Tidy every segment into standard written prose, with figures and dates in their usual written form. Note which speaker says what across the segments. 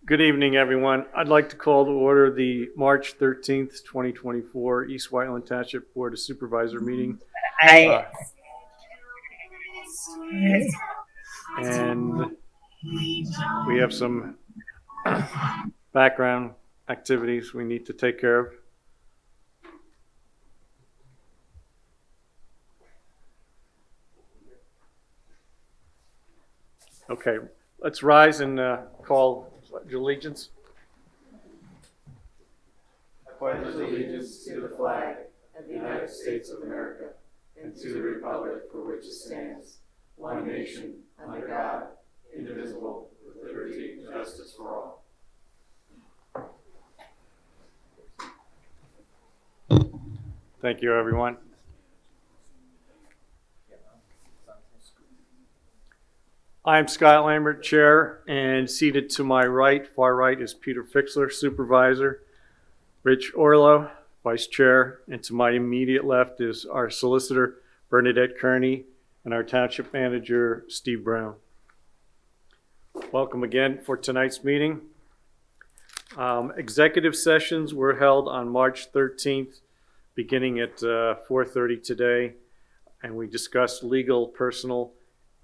Speaker 1: Good evening, everyone. I'd like to call to order the March 13th, 2024 East Whiteland Township Board of Supervisor meeting.
Speaker 2: I
Speaker 1: And we have some background activities we need to take care of. Okay, let's rise and call allegiance.
Speaker 3: I pledge allegiance to the flag of the United States of America and to the republic for which it stands, one nation, under God, indivisible, with liberty and justice for all.
Speaker 1: Thank you, everyone. I'm Scott Lambert, Chair, and seated to my right, far right, is Peter Fixler, Supervisor, Rich Orlo, Vice Chair, and to my immediate left is our Solicitor, Bernadette Kearney, and our Township Manager, Steve Brown. Welcome again for tonight's meeting. Executive sessions were held on March 13th, beginning at 4:30 today, and we discussed legal, personal,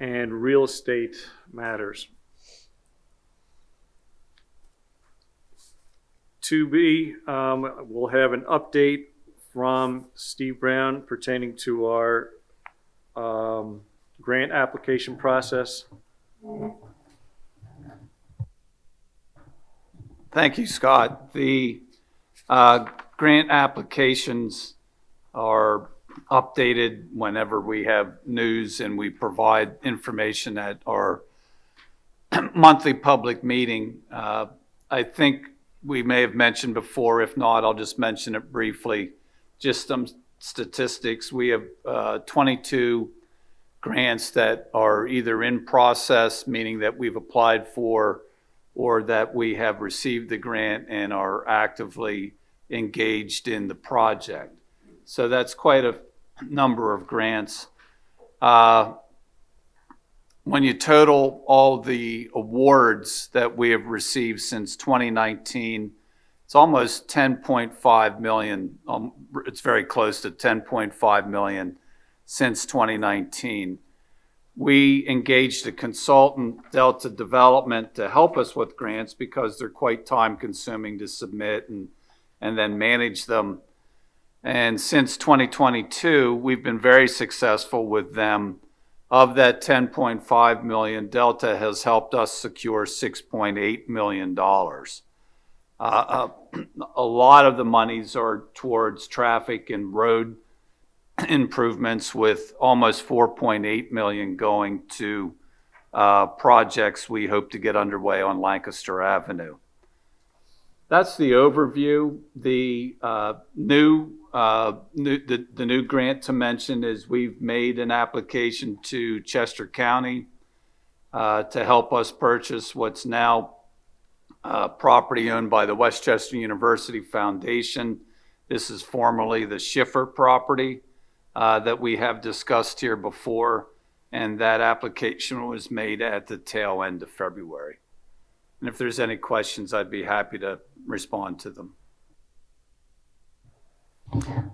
Speaker 1: and real estate matters. To be, we'll have an update from Steve Brown pertaining to our grant application process.
Speaker 4: Thank you, Scott. The grant applications are updated whenever we have news, and we provide information at our monthly public meeting. I think we may have mentioned before. If not, I'll just mention it briefly. Just some statistics. We have 22 grants that are either in process, meaning that we've applied for, or that we have received the grant and are actively engaged in the project. So that's quite a number of grants. When you total all the awards that we have received since 2019, it's almost 10.5 million. It's very close to 10.5 million since 2019. We engaged a consultant, Delta Development, to help us with grants because they're quite time consuming to submit and then manage them. And since 2022, we've been very successful with them. Of that 10.5 million, Delta has helped us secure $6.8 million. A lot of the monies are towards traffic and road improvements, with almost 4.8 million going to projects we hope to get underway on Lancaster Avenue. That's the overview. The new grant to mention is we've made an application to Chester County to help us purchase what's now property owned by the Westchester University Foundation. This is formerly the Schiffer property that we have discussed here before, and that application was made at the tail end of February. And if there's any questions, I'd be happy to respond to them.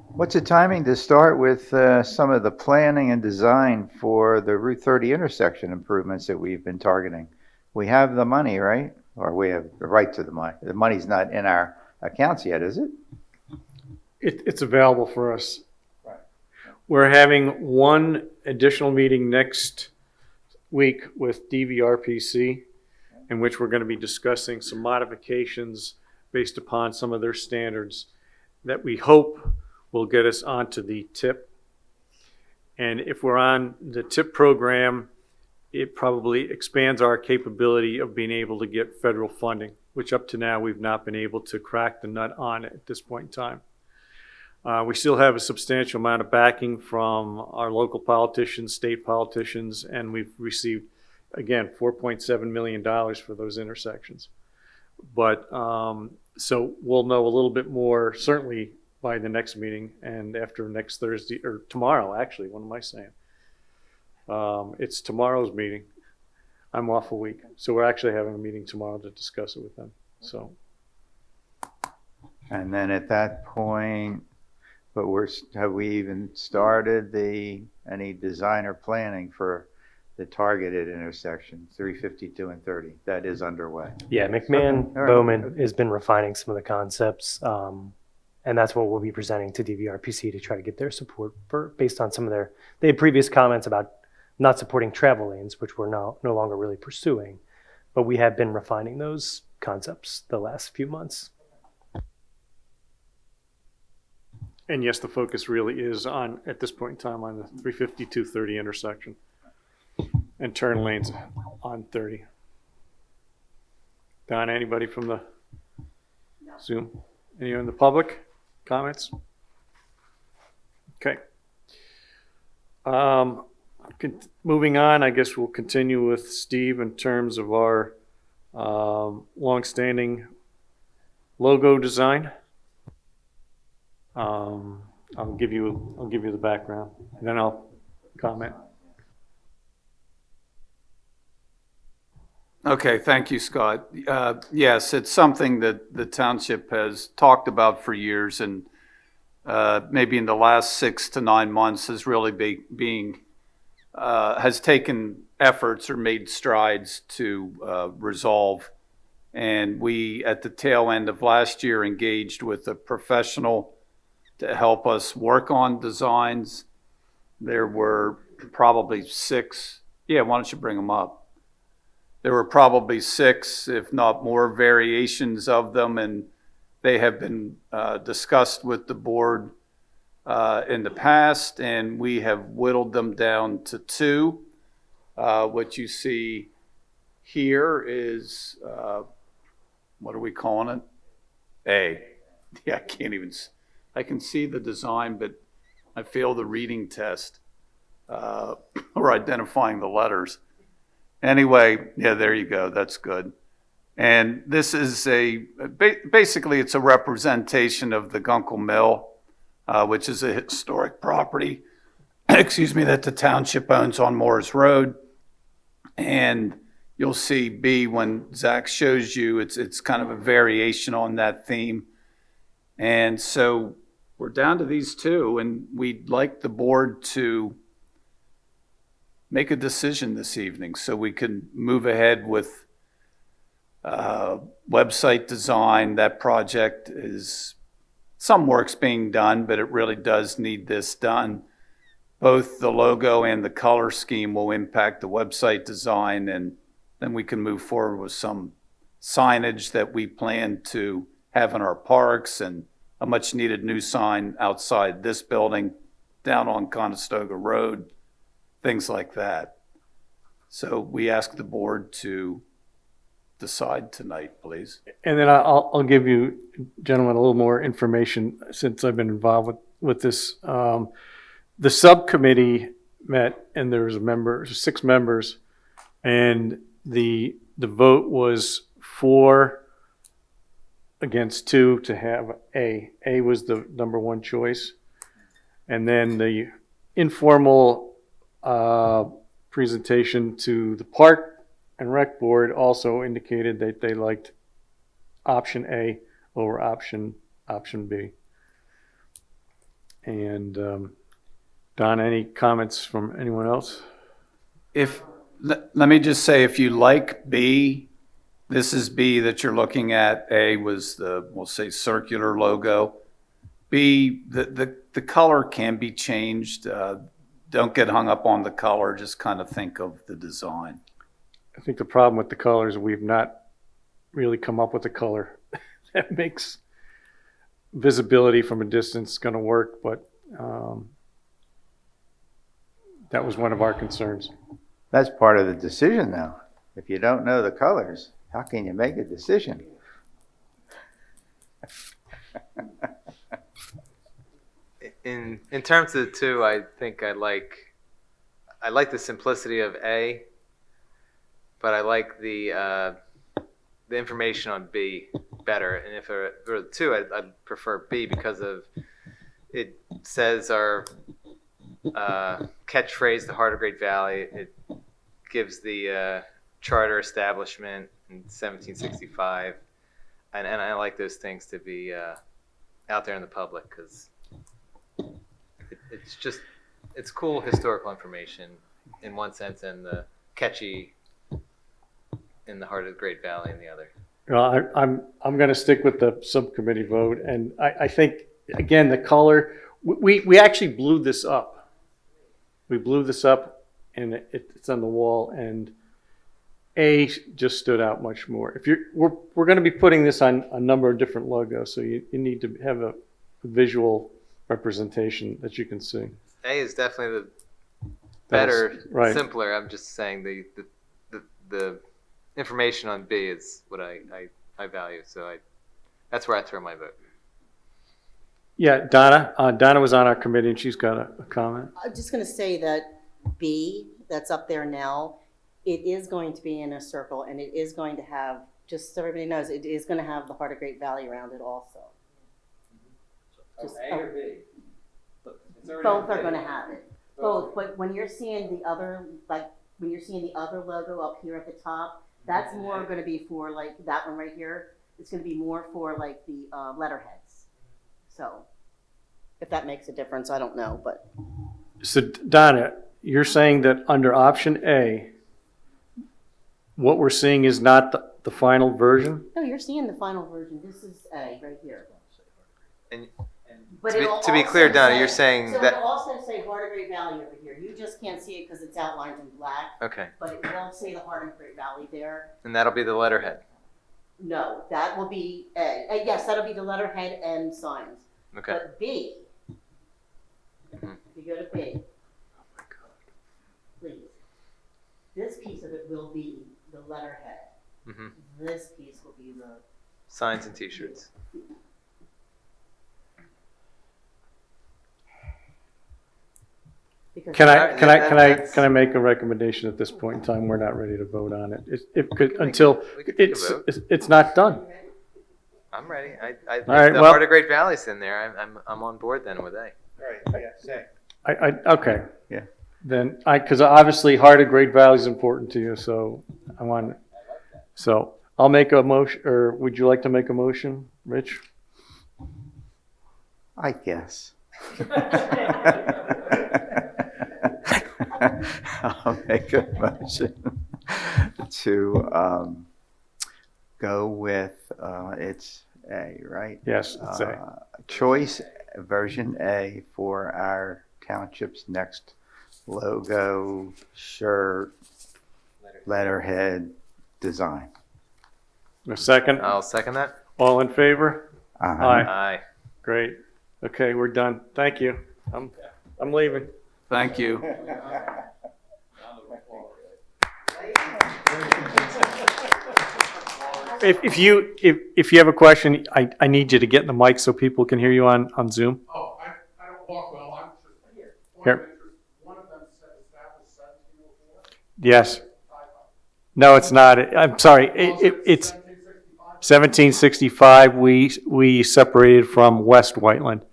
Speaker 2: What's the timing to start with some of the planning and design for the Route 30 intersection improvements that we've been targeting? We have the money, right? Or we have the right to the money. The money's not in our accounts yet, is it?
Speaker 1: It's available for us.
Speaker 2: Right.
Speaker 1: We're having one additional meeting next week with DVRPC, in which we're going to be discussing some modifications based upon some of their standards that we hope will get us onto the TIP. And if we're on the TIP program, it probably expands our capability of being able to get federal funding, which up to now we've not been able to crack the nut on at this point in time. We still have a substantial amount of backing from our local politicians, state politicians, and we've received, again, $4.7 million for those intersections. But so we'll know a little bit more, certainly by the next meeting and after next Thursday, or tomorrow, actually. What am I saying? It's tomorrow's meeting. I'm off a week. So we're actually having a meeting tomorrow to discuss it with them. So,
Speaker 2: And then at that point, but have we even started any design or planning for the targeted intersection, 352 and 30? That is underway.
Speaker 5: Yeah, McMahon,
Speaker 2: Okay, all right.
Speaker 5: Bowman has been refining some of the concepts, and that's what we'll be presenting to DVRPC to try to get their support for, based on some of they had previous comments about not supporting travel lanes, which we're no longer really pursuing, but we have been refining those concepts the last few months.
Speaker 1: and yes, the focus really is on, at this point in time, on the 350-230 intersection and turn lanes on 30. Don, anybody from the Zoom? Anyone in the public? Comments? Okay. Moving on, I guess we'll continue with Steve in terms of our longstanding logo design. I'll give you the background, and then I'll comment.
Speaker 4: Okay, thank you, Scott. Yes, it's something that the township has talked about for years, and maybe in the last 6 to 9 months has really has taken efforts or made strides to resolve. And we, at the tail end of last year, engaged with a professional to help us work on designs. There were probably 6. Yeah, why don't you bring them up? There were probably 6, if not more, variations of them, and they have been discussed with the board in the past, and we have whittled them down to 2. What you see here is, what are we calling it? A. Yeah, I can see the design, but I fail the reading test or identifying the letters. Anyway, yeah, there you go. That's good. And this is basically it's a representation of the Gunkel Mill, which is a historic property, excuse me, that the township owns on Moores Road. And you'll see B when Zach shows you, it's kind of a variation on that theme. And so we're down to these 2, and we'd like the board to make a decision this evening so we can move ahead with website design. That project is, some work's being done, but it really does need this done. Both the logo and the color scheme will impact the website design, and then we can move forward with some signage that we plan to have in our parks, and a much needed new sign outside this building, down on Conestoga Road, things like that. So we ask the board to decide tonight, please.
Speaker 1: And then I'll give you, gentlemen, a little more information since I've been involved with this. The subcommittee met, and there was 6 members, and the vote was 4 against 2 to have A. A was the number 1 choice. And then the informal presentation to the Park and Rec Board also indicated that they liked option A over option B. And Don, any comments from anyone else?
Speaker 4: Let me just say, if you like B, this is B that you're looking at. A was we'll say, circular logo. B, the color can be changed. Don't get hung up on the color. Just kind of think of the design.
Speaker 1: I think the problem with the colors, we've not really come up with a color that makes visibility from a distance going to work, but that was one of our concerns.
Speaker 2: That's part of the decision now. If you don't know the colors, how can you make a decision?
Speaker 3: In terms of the 2, I think I like the simplicity of A, but I like the information on B better. And if it were the 2, I'd prefer B because of it says our catchphrase, the heart of Great Valley. It gives the
Speaker 6: charter establishment in 1765, and I like those things to be out there in the public because it's cool historical information in one sense, and the catchy in the heart of the Great Valley in the other.
Speaker 1: Well, I'm going to stick with the subcommittee vote, and I think, again, the color, we actually blew this up. We blew this up, and it's on the wall, and A just stood out much more. We're going to be putting this on a number of different logos, so you need to have a visual representation that you can see.
Speaker 6: A is definitely the better,
Speaker 1: right.
Speaker 6: simpler. I'm just saying the information on B is what I value. So that's where I throw my vote.
Speaker 1: Yeah, Donna. Donna was on our committee, and she's got a comment.
Speaker 7: I'm just going to say that B, that's up there now, it is going to be in a circle, and it is going to have, just so everybody knows, it is going to have the Heart of Great Valley around it also. Just,
Speaker 3: A or B?
Speaker 7: both are going to have it. Both, but when you're seeing the other, like, when you're seeing the other logo up here at the top, that's more going to be for, like, that one right here. It's going to be more for, like, the letterheads. So, if that makes a difference, I don't know, but.
Speaker 1: So, Donna, you're saying that under option A, what we're seeing is not the final version?
Speaker 7: No, you're seeing the final version. This is A right here.
Speaker 6: And
Speaker 7: But
Speaker 6: to
Speaker 7: it'll
Speaker 6: be clear,
Speaker 7: also
Speaker 6: Donna,
Speaker 7: say-
Speaker 6: you're saying
Speaker 7: so
Speaker 6: that.
Speaker 7: it'll also say Heart of Great Valley over here. You just can't see it because it's outlined in black,
Speaker 6: Okay,
Speaker 7: but it will say the Heart of Great Valley there.
Speaker 6: and that'll be the letterhead.
Speaker 7: No, that will be A. Yes, that'll be the letterhead and signs.
Speaker 6: Okay.
Speaker 7: But B,
Speaker 6: Mhm.
Speaker 7: if you go to B, please, this piece of it will be the letterhead.
Speaker 6: hmm
Speaker 7: This piece will be the,
Speaker 6: Signs and T-shirts.
Speaker 7: because.
Speaker 1: Can
Speaker 6: That's-
Speaker 1: I make a recommendation at this point in time? We're not ready to vote on it. It could,
Speaker 6: We can
Speaker 1: until
Speaker 6: we can take a
Speaker 1: it's
Speaker 6: vote.
Speaker 1: it's not done.
Speaker 6: I'm ready. If
Speaker 1: right,
Speaker 6: the
Speaker 1: well-
Speaker 6: Heart of Great Valley's in there, I'm on board then with A.
Speaker 1: Okay.
Speaker 2: Yeah.
Speaker 1: Then because obviously Heart of Great Valley is important to you, so I want. So I'll make a motion, or would you like to make a motion, Rich?
Speaker 2: I guess. I'll make a motion to go with, it's A, right?
Speaker 1: Yes, it's A.
Speaker 2: Choice version A for our township's next logo, shirt, letterhead design.
Speaker 1: A second.
Speaker 6: I'll second that.
Speaker 1: All in favor?
Speaker 2: Uh-huh.
Speaker 1: Aye.
Speaker 6: Aye.
Speaker 1: Great. Okay, we're done. Thank you. I'm leaving.
Speaker 4: Thank you.
Speaker 1: If you have a question, I need you to get in the mic so people can hear you on Zoom.
Speaker 8: Oh, I don't walk well, I'm just here.
Speaker 1: Here.
Speaker 8: One of them said established 1704.
Speaker 1: Yes. No, it's not. I'm sorry. It's
Speaker 8: 1765.
Speaker 1: 1765. We separated from West Whiteland.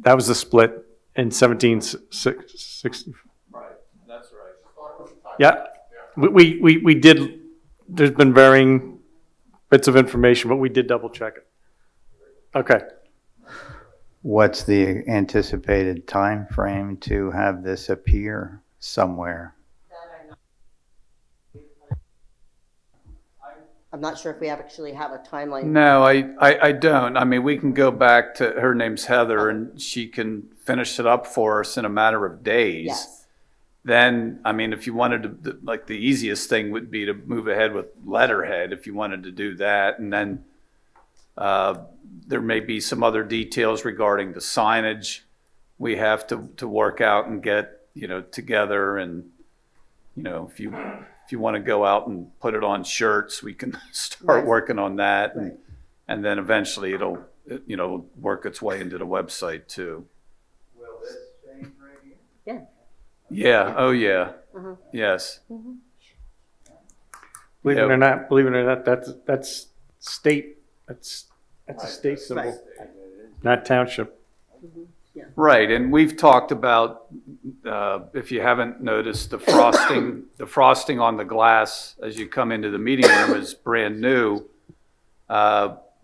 Speaker 1: That was the split in 1760.
Speaker 3: Right, that's right.
Speaker 8: Thought it was a typo.
Speaker 1: Yeah. We did. There's been varying bits of information, but we did double check it. Okay.
Speaker 2: What's the anticipated time frame to have this appear somewhere?
Speaker 7: I'm not sure if we actually have a timeline.
Speaker 4: No, I don't. I mean, we can go back to, her name's Heather, and she can finish it up for us in a matter of days.
Speaker 7: Yes.
Speaker 4: Then, I mean, if you wanted to, like, the easiest thing would be to move ahead with letterhead, if you wanted to do that. And then there may be some other details regarding the signage we have to work out and get, together. And, if you want to go out and put it on shirts, we can start
Speaker 7: Right.
Speaker 4: working on that.
Speaker 7: Right.
Speaker 4: And then eventually it'll work its way into the website too.
Speaker 2: Will this change right here?
Speaker 7: Yeah.
Speaker 4: Yeah, oh yeah,
Speaker 7: Mhm.
Speaker 4: yes.
Speaker 1: Believe it
Speaker 4: Yeah.
Speaker 1: or not, that's state. That's a state symbol,
Speaker 7: Right.
Speaker 1: not township.
Speaker 4: Right, and we've talked about, if you haven't noticed, the frosting on the glass as you come into the meeting room is brand new.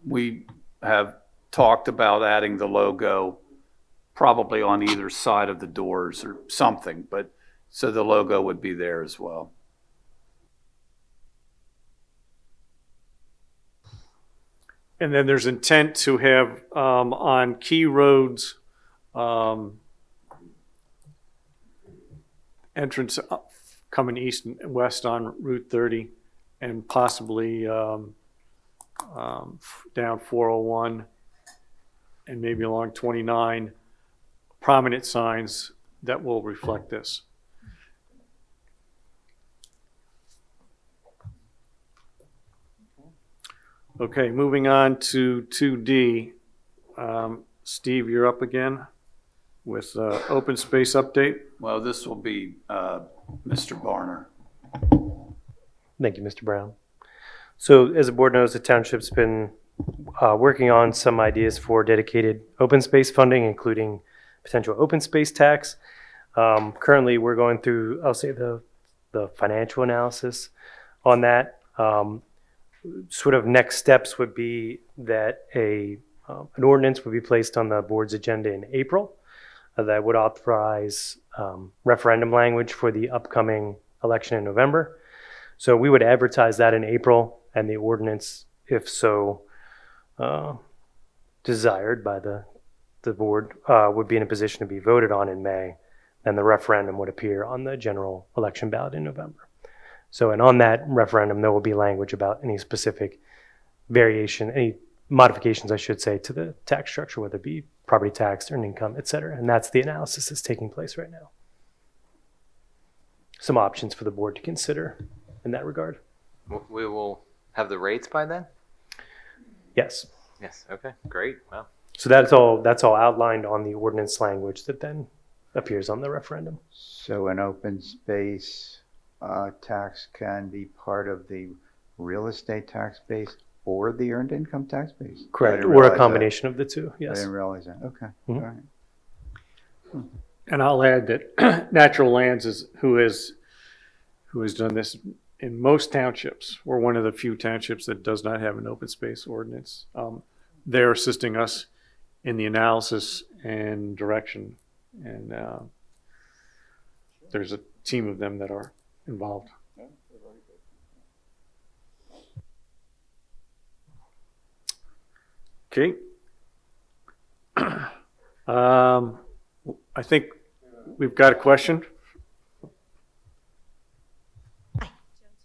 Speaker 4: We have talked about adding the logo probably on either side of the doors or something, but so the logo would be there as well.
Speaker 1: And then there's intent to have on key roads, entrance coming east and west on Route 30 and possibly down 401 and maybe along 29, prominent signs that will reflect this. Okay, moving on to 2D. Steve, you're up again with open space update.
Speaker 4: Well, this will be Mr. Barner.
Speaker 5: Thank you, Mr. Brown. So as the board knows, the township's been working on some ideas for dedicated open space funding, including potential open space tax. Currently, we're going through, I'll say, the financial analysis on that. Sort of next steps would be that an ordinance would be placed on the board's agenda in April that would authorize referendum language for the upcoming election in November. So we would advertise that in April, and the ordinance, if so desired by the board, would be in a position to be voted on in May, and the referendum would appear on the general election ballot in November. So, and on that referendum, there will be language about any specific variation, any modifications, I should say, to the tax structure, whether it be property tax, earned income, et cetera. And that's the analysis that's taking place right now. Some options for the board to consider in that regard.
Speaker 6: We will have the rates by then?
Speaker 5: Yes.
Speaker 6: Yes, okay, great, wow.
Speaker 5: So that's all outlined on the ordinance language that then appears on the referendum.
Speaker 2: So an open space tax can be part of the real estate tax base or the earned income tax base? I
Speaker 5: Correct,
Speaker 2: didn't
Speaker 5: or
Speaker 2: realize
Speaker 5: a
Speaker 2: that.
Speaker 5: combination of the two,
Speaker 2: I
Speaker 5: yes.
Speaker 2: didn't realize that, okay, all
Speaker 5: Mhm.
Speaker 2: right.
Speaker 1: And I'll add that Natural Lands who has done this in most townships. We're one of the few townships that does not have an open space ordinance. They're assisting us in the analysis and direction, and there's a team of them that are involved. Okay. I think we've got a question.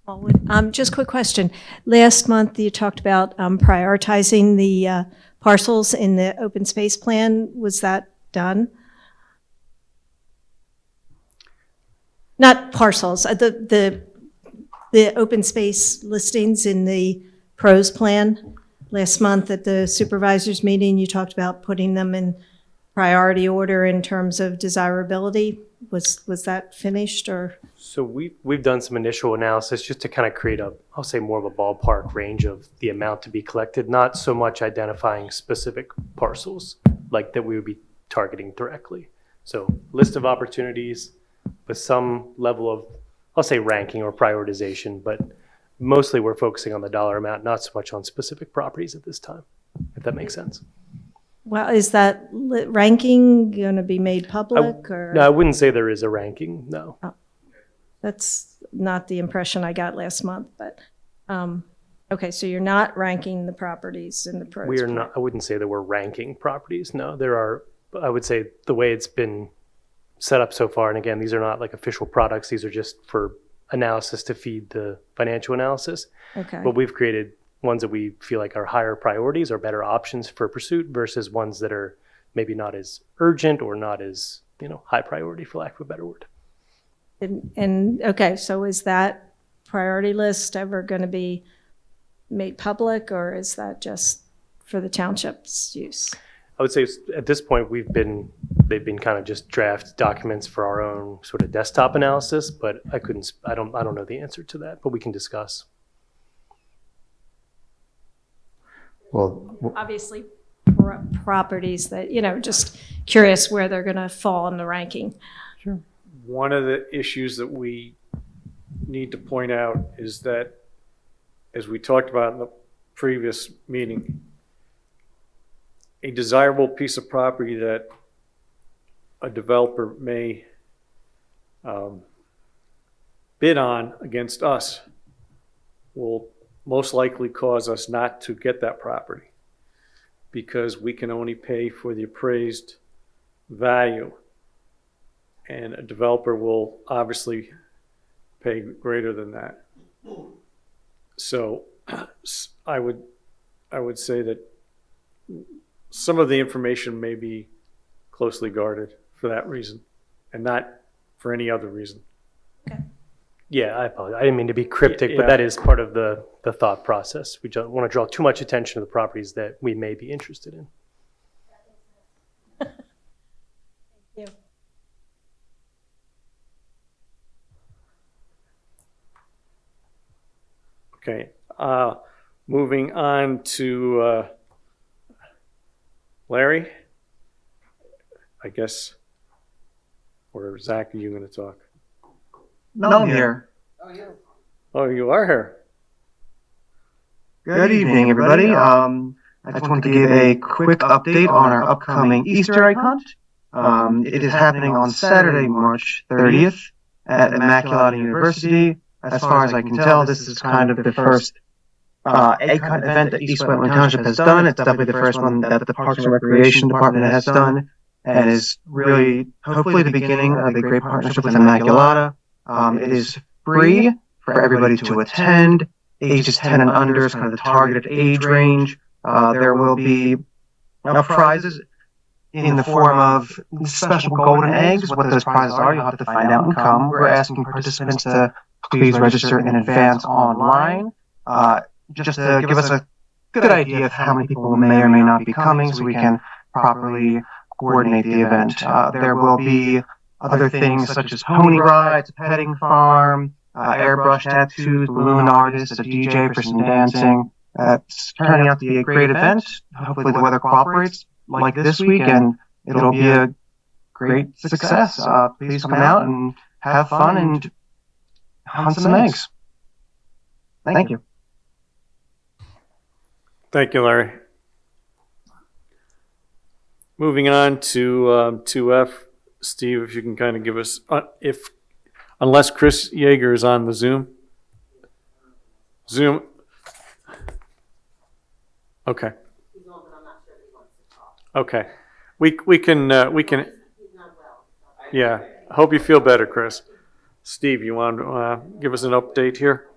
Speaker 9: Smallwood. Just a quick question. Last month, you talked about prioritizing the parcels in the open space plan. Was that done? Not parcels, the open space listings in the pros plan. Last month at the supervisors meeting, you talked about putting them in priority order in terms of desirability. Was that finished or?
Speaker 5: So we've done some initial analysis just to kind of create I'll say more of a ballpark range of the amount to be collected, not so much identifying specific parcels like that we would be targeting directly. So list of opportunities with some level of, I'll say ranking or prioritization, but mostly we're focusing on the dollar amount, not so much on specific properties at this time, if that makes sense.
Speaker 9: Well, is that ranking going to be made public or?
Speaker 5: No, I wouldn't say there is a ranking, no.
Speaker 9: That's not the impression I got last month, but, okay, so you're not ranking the properties in the pros.
Speaker 5: We are not, I wouldn't say that we're ranking properties, no. There are, I would say the way it's been set up so far, and again, these are not like official products, these are just for analysis to feed the financial analysis.
Speaker 9: Okay.
Speaker 5: But we've created ones that we feel like are higher priorities or better options for pursuit versus ones that are maybe not as urgent or not as, high priority, for lack of a better word.
Speaker 9: And okay, so is that priority list ever going to be made public, or is that just for the township's use?
Speaker 5: I would say at this point they've been kind of just draft documents for our own sort of desktop analysis, but I don't know the answer to that, but we can discuss.
Speaker 2: Well,
Speaker 9: Obviously, properties that, just curious where they're going to fall in the ranking.
Speaker 1: One of the issues that we need to point out is that, as we talked about in the previous meeting, a desirable piece of property that a developer may bid on against us will most likely cause us not to get that property, because we can only pay for the appraised value, and a developer will obviously pay greater than that. So I would say that some of the information may be closely guarded for that reason, and not for any other reason.
Speaker 5: Yeah, I apologize. I didn't mean to be cryptic,
Speaker 1: Yeah.
Speaker 5: but that is part of the thought process. We don't want to draw too much attention to the properties that we may be interested in.
Speaker 1: Okay, moving on to Larry, I guess, or Zach, are you going to talk?
Speaker 10: No, I'm here.
Speaker 1: Oh, you are here.
Speaker 10: Good evening, everybody. I just wanted to give a quick update on our upcoming Easter egg hunt. It is happening on Saturday, March 30th at Immaculata University. As far as I can tell, this is kind of the first egg hunt event that East Whiteland Township has done. It's definitely the first one that the Parks and Recreation Department has done, and is really hopefully the beginning of a great partnership with Immaculata. It is free for everybody to attend. Ages 10 and under is kind of the targeted age range. There will be prizes in the form of special golden eggs. What those prizes are, you'll have to find out and come. We're asking participants to please register in advance online, just to give us a good idea of how many people may or may not be coming, so we can properly coordinate the event. There will be other things such as pony rides, a petting farm, airbrush tattoos, balloon artists, a DJ for some dancing. It's turning out to be a great event. Hopefully the weather cooperates like this week, and it'll be a great success. Please come out and have fun and hunt some eggs. Thank you.
Speaker 1: Thank you, Larry. Moving on to 2F, Steve, if you can kind of give us, unless Chris Yeager is on the Zoom. Okay.
Speaker 7: He's on, but I'm not sure that he wants to talk.
Speaker 1: Okay. We can,
Speaker 7: He's not well.
Speaker 1: yeah. I hope you feel better, Chris. Steve, you want to give us an update here?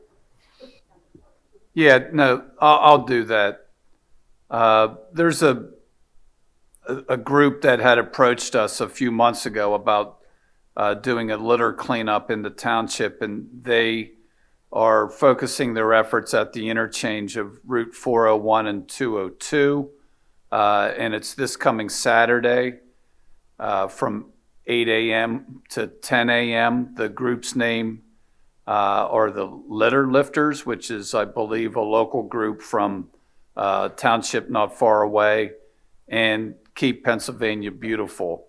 Speaker 4: Yeah, no, I'll do that. There's a group that had approached us a few months ago about doing a litter cleanup in the township, and they are focusing their efforts at the interchange of Route 401 and 202. And it's this coming Saturday from 8 a.m. to 10 a.m. The group's name are the Litter Lifters, which is, I believe, a local group from Township not far away, and Keep Pennsylvania Beautiful.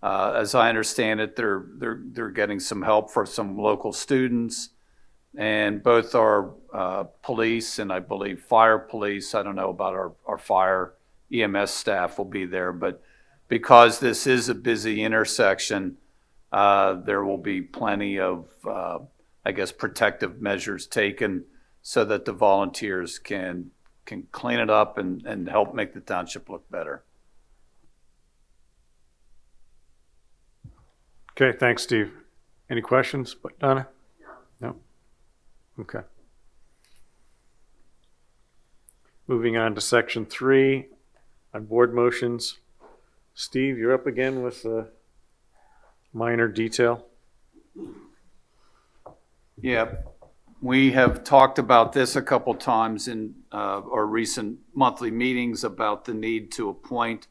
Speaker 4: As I understand it, they're getting some help for some local students, and both our police and I believe fire police, I don't know about our fire EMS staff will be there, but because this is a busy intersection, there will be plenty of, I guess, protective measures taken so that the volunteers can clean it up and help make the township look better.
Speaker 1: Okay, thanks, Steve. Any questions, Donna? No. Okay. Moving on to section 3 on board motions. Steve, you're up again with a minor detail.
Speaker 4: Yeah, we have talked about this a couple times in our recent monthly meetings about the need to appoint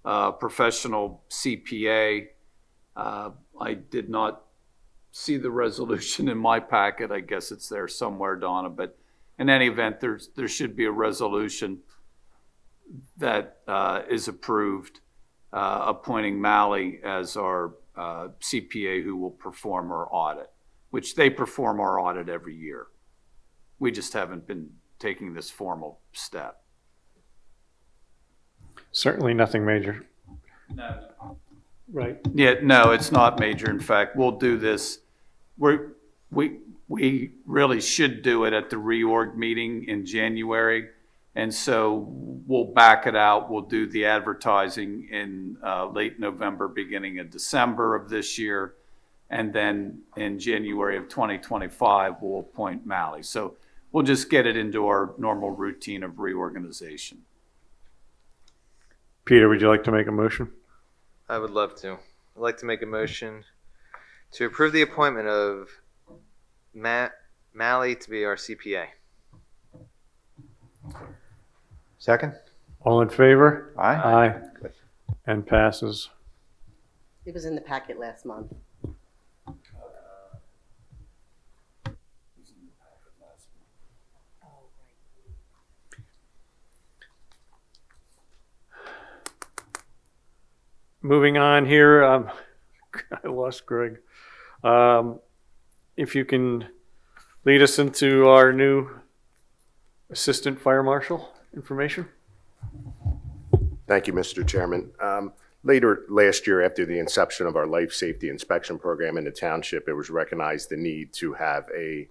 Speaker 4: a professional CPA. I did not see the resolution in my packet. I guess it's there somewhere, Donna, but in any event, there should be a resolution that is approved. appointing Malley as our CPA who will perform our audit, which they perform our audit every year. We just haven't been taking this formal step.
Speaker 1: Certainly nothing major.
Speaker 4: No.
Speaker 1: Right.
Speaker 4: Yeah, no, it's not major. In fact, we'll do this. We really should do it at the reorg meeting in January. And so we'll back it out. We'll do the advertising in late November, beginning of December of this year. And then in January of 2025, we'll appoint Malley. So we'll just get it into our normal routine of reorganization.
Speaker 1: Peter, would you like to make a motion?
Speaker 6: I would love to. I'd like to make a motion to approve the appointment of Malley to be our CPA.
Speaker 2: Second?
Speaker 1: All in favor?
Speaker 2: Aye.
Speaker 1: Aye. And passes.
Speaker 7: It was in the packet last month.
Speaker 1: Moving on here, I lost Greg. If you can lead us into our new Assistant Fire Marshal information.
Speaker 11: Thank you, Mr. Chairman. Later last year, after the inception of our life safety inspection program in the township, it was recognized the need to have a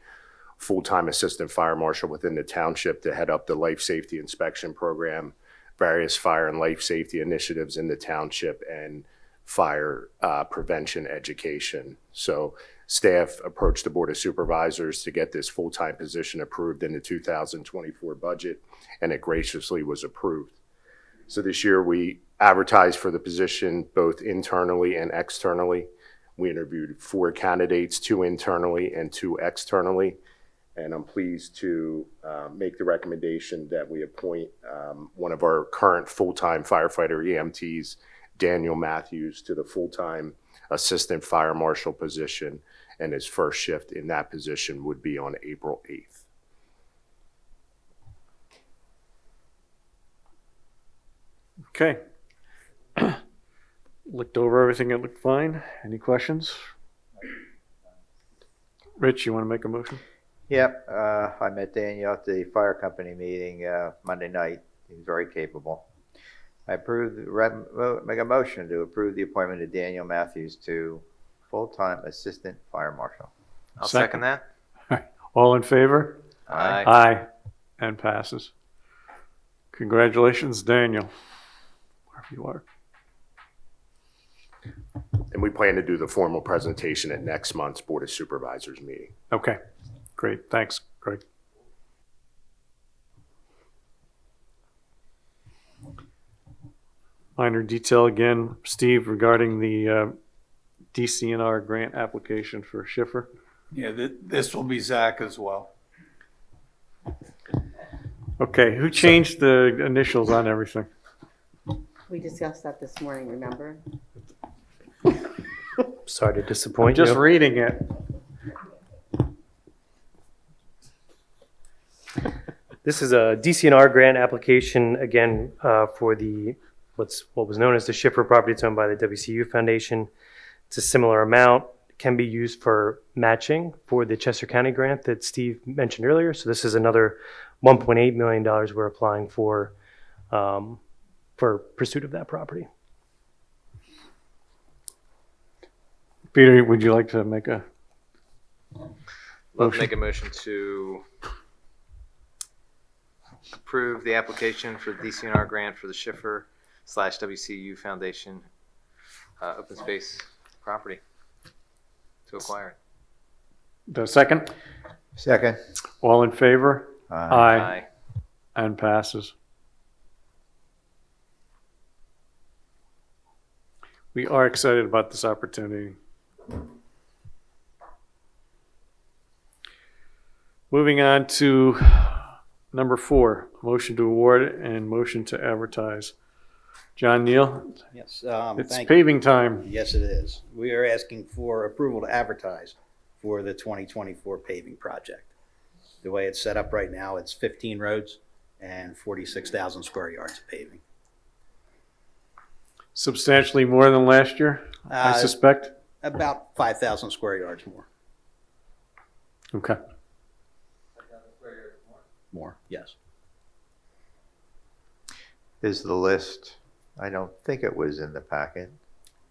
Speaker 11: full-time assistant fire marshal within the township to head up the life safety inspection program, various fire and life safety initiatives in the township, and fire prevention education. So staff approached the Board of Supervisors to get this full-time position approved in the 2024 budget, and it graciously was approved. So this year we advertised for the position both internally and externally. We interviewed 4 candidates, 2 internally and 2 externally. And I'm pleased to make the recommendation that we appoint one of our current full-time firefighter EMTs, Daniel Matthews, to the full-time assistant fire marshal position. And his first shift in that position would be on April 8th.
Speaker 1: Okay. Looked over everything, it looked fine. Any questions? Rich, you want to make a motion?
Speaker 2: Yep, I met Daniel at the fire company meeting Monday night. He was very capable. I make a motion to approve the appointment of Daniel Matthews to full-time assistant fire marshal.
Speaker 6: I'll second that.
Speaker 1: All in favor?
Speaker 6: Aye.
Speaker 1: Aye. And passes. Congratulations, Daniel, wherever you are.
Speaker 11: And we plan to do the formal presentation at next month's Board of Supervisors meeting.
Speaker 1: Okay, great. Thanks, Greg. Minor detail again, Steve, regarding the DCNR grant application for Schiffer.
Speaker 4: Yeah, this will be Zach as well.
Speaker 1: Okay, who changed the initials on everything?
Speaker 7: We discussed that this morning, remember?
Speaker 5: Sorry to
Speaker 1: I'm
Speaker 5: disappoint you.
Speaker 1: just reading it.
Speaker 5: This is a DCNR grant application, again, for what was known as the Schiffer property. It's owned by the WCU Foundation. It's a similar amount. It can be used for matching for the Chester County grant that Steve mentioned earlier. So this is another $1.8 million we're applying for pursuit of that property.
Speaker 1: Peter, would you like to make a
Speaker 6: Love to make a motion to approve the application for the DCNR grant for the Schiffer / WCU Foundation open space property to acquire it.
Speaker 1: the second?
Speaker 2: Second.
Speaker 1: All in favor?
Speaker 6: Aye.
Speaker 1: And passes. We are excited about this opportunity. Moving on to number 4, motion to award and motion to advertise. John Neal,
Speaker 12: Yes,
Speaker 1: it's
Speaker 12: thank you.
Speaker 1: paving time.
Speaker 12: Yes, it is. We are asking for approval to advertise for the 2024 paving project. The way it's set up right now, it's 15 roads and 46,000 square yards of paving.
Speaker 1: Substantially more than last year, I suspect?
Speaker 12: About 5,000 square yards more.
Speaker 1: Okay.
Speaker 12: More, yes.
Speaker 2: Is the list, I don't think it was in the packet,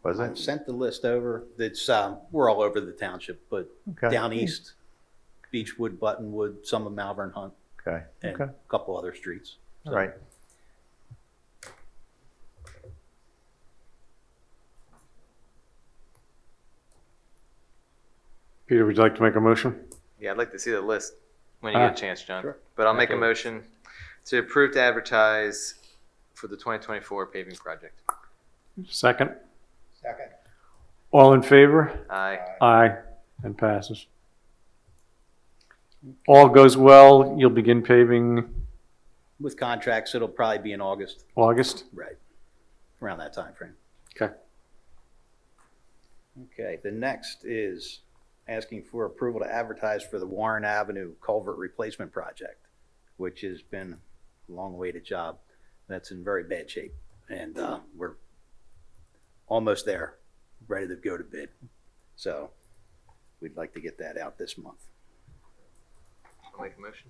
Speaker 2: was
Speaker 12: I
Speaker 2: it?
Speaker 12: sent the list over. It's, we're all over the township, but
Speaker 2: Okay.
Speaker 12: down east, Beechwood, Buttonwood, some of Malvern Hunt,
Speaker 2: Okay,
Speaker 12: and
Speaker 2: okay,
Speaker 12: a couple other streets.
Speaker 2: all right.
Speaker 1: Peter, would you like to make a motion?
Speaker 6: Yeah, I'd like to see the list when you get a chance, John.
Speaker 12: Sure.
Speaker 6: But I'll make a
Speaker 12: Absolutely.
Speaker 6: motion to approve to advertise for the 2024 paving project.
Speaker 1: Second?
Speaker 10: Second.
Speaker 1: All in favor?
Speaker 6: Aye.
Speaker 1: Aye, and passes. All goes well, you'll begin paving
Speaker 12: With contracts, it'll probably be in August,
Speaker 1: August?
Speaker 12: right, around that time frame.
Speaker 1: Okay.
Speaker 12: Okay, the next is asking for approval to advertise for the Warren Avenue Culvert Replacement Project, which has been a long-awaited job. That's in very bad shape, and we're almost there, ready to go to bid. So we'd like to get that out this month.
Speaker 6: I'll make a motion.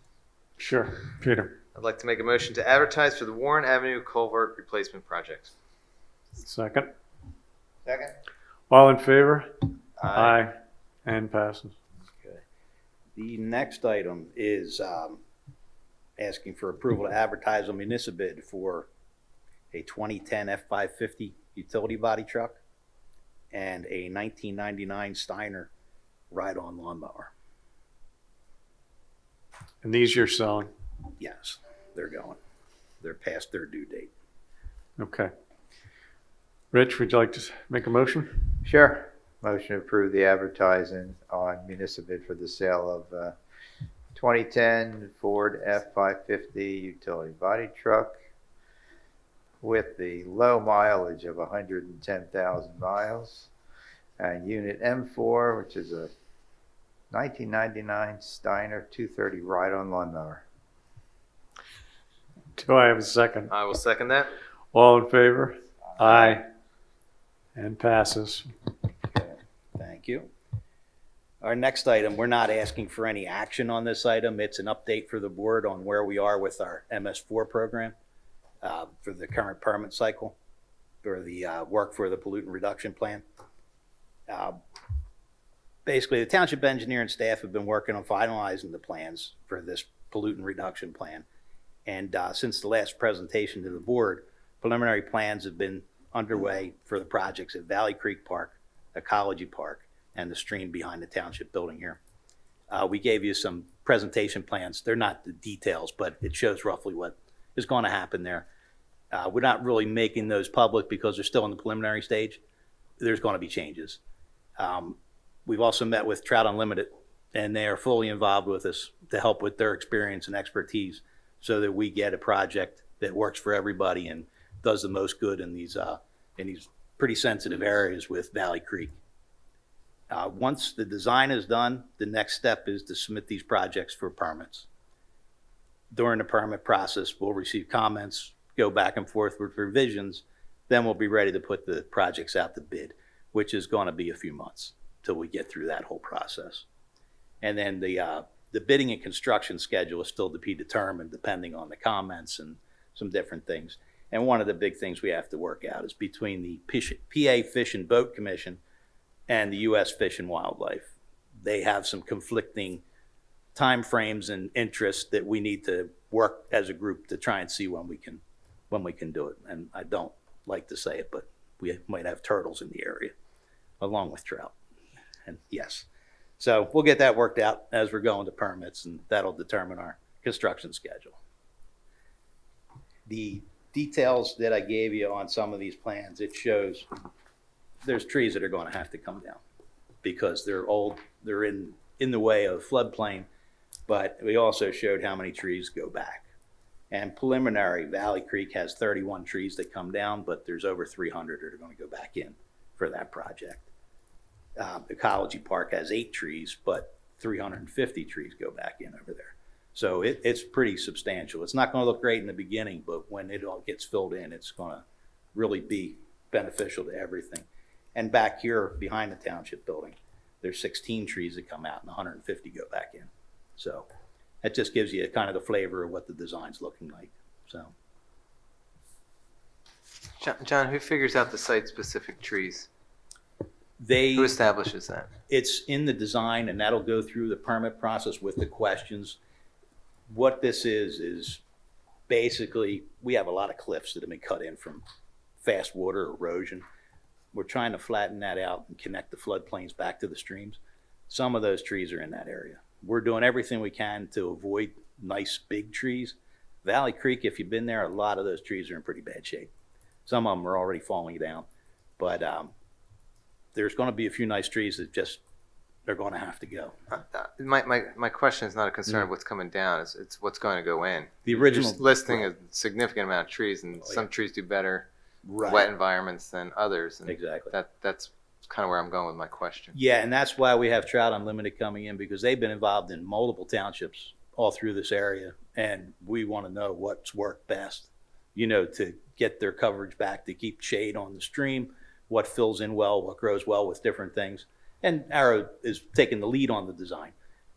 Speaker 1: Sure, Peter.
Speaker 6: I'd like to make a motion to advertise for the Warren Avenue Culvert Replacement Project.
Speaker 1: Second?
Speaker 10: Second.
Speaker 1: All in favor? Aye, and passes.
Speaker 12: Okay. The next item is asking for approval to advertise on municipal bid for a 2010 F-550 utility body truck and a 1999 Steiner ride-on lawnmower.
Speaker 1: And these you're selling?
Speaker 12: Yes, they're going. They're past their due date.
Speaker 1: Okay. Rich, would you like to make a motion?
Speaker 2: Sure. Motion to approve the advertising on municipal bid for the sale of 2010 Ford F-550 utility body truck with the low mileage of 110,000 miles and unit M4, which is a 1999 Steiner 230 ride-on lawnmower.
Speaker 1: Do I have a second?
Speaker 6: I will second that.
Speaker 1: All in favor? Aye, and passes.
Speaker 12: Thank you. Our next item, we're not asking for any action on this item. It's an update for the board on where we are with our MS4 program for the current permit cycle for the work for the pollutant reduction plan. Basically, the township engineer and staff have been working on finalizing the plans for this pollutant reduction plan. And since the last presentation to the board, preliminary plans have been underway for the projects at Valley Creek Park, Ecology Park, and the stream behind the township building here. We gave you some presentation plans. They're not the details, but it shows roughly what is going to happen there. We're not really making those public because they're still in the preliminary stage. There's going to be changes. We've also met with Trout Unlimited, and they are fully involved with us to help with their experience and expertise so that we get a project that works for everybody and does the most good in these pretty sensitive areas with Valley Creek. Once the design is done, the next step is to submit these projects for permits. During the permit process, we'll receive comments, go back and forth with revisions, then we'll be ready to put the projects out to bid, which is going to be a few months till we get through that whole process. And then the bidding and construction schedule is still to be determined depending on the comments and some different things. And one of the big things we have to work out is between the PA Fish and Boat Commission and the U.S. Fish and Wildlife. They have some conflicting timeframes and interests that we need to work as a group to try and see when we can do it. And I don't like to say it, but we might have turtles in the area along with trout. And yes, so we'll get that worked out as we're going to permits, and that'll determine our construction schedule. The details that I gave you on some of these plans, it shows there's trees that are going to have to come down because they're old, they're in the way of floodplain, but we also showed how many trees go back. And preliminary, Valley Creek has 31 trees that come down, but there's over 300 that are going to go back in for that project. Ecology Park has 8 trees, but 350 trees go back in over there. So it's pretty substantial. It's not going to look great in the beginning, but when it all gets filled in, it's going to really be beneficial to everything. And back here behind the township building, there's 16 trees that come out and 150 go back in. So that just gives you kind of the flavor of what the design's looking like. So
Speaker 6: John, who figures out the site-specific trees?
Speaker 12: they,
Speaker 6: Who establishes that?
Speaker 12: it's in the design, and that'll go through the permit process with the questions. What this is basically, we have a lot of cliffs that have been cut in from fast water erosion. We're trying to flatten that out and connect the floodplains back to the streams. Some of those trees are in that area. We're doing everything we can to avoid nice big trees. Valley Creek, if you've been there, a lot of those trees are in pretty bad shape. Some of them are already falling down, but there's going to be a few nice trees that just, they're going to have to go.
Speaker 6: My question is not a concern of what's coming down, it's what's going to go in.
Speaker 12: The original-
Speaker 6: You're listing a significant amount of trees, and some trees do better
Speaker 12: Right.
Speaker 6: wet environments than others. And
Speaker 12: Exactly.
Speaker 6: That's kind of where I'm going with my question.
Speaker 12: Yeah, and that's why we have Trout Unlimited coming in, because they've been involved in multiple townships all through this area, and we want to know what's worked best, to get their coverage back, to keep shade on the stream, what fills in well, what grows well with different things. And Arrow is taking the lead on the design.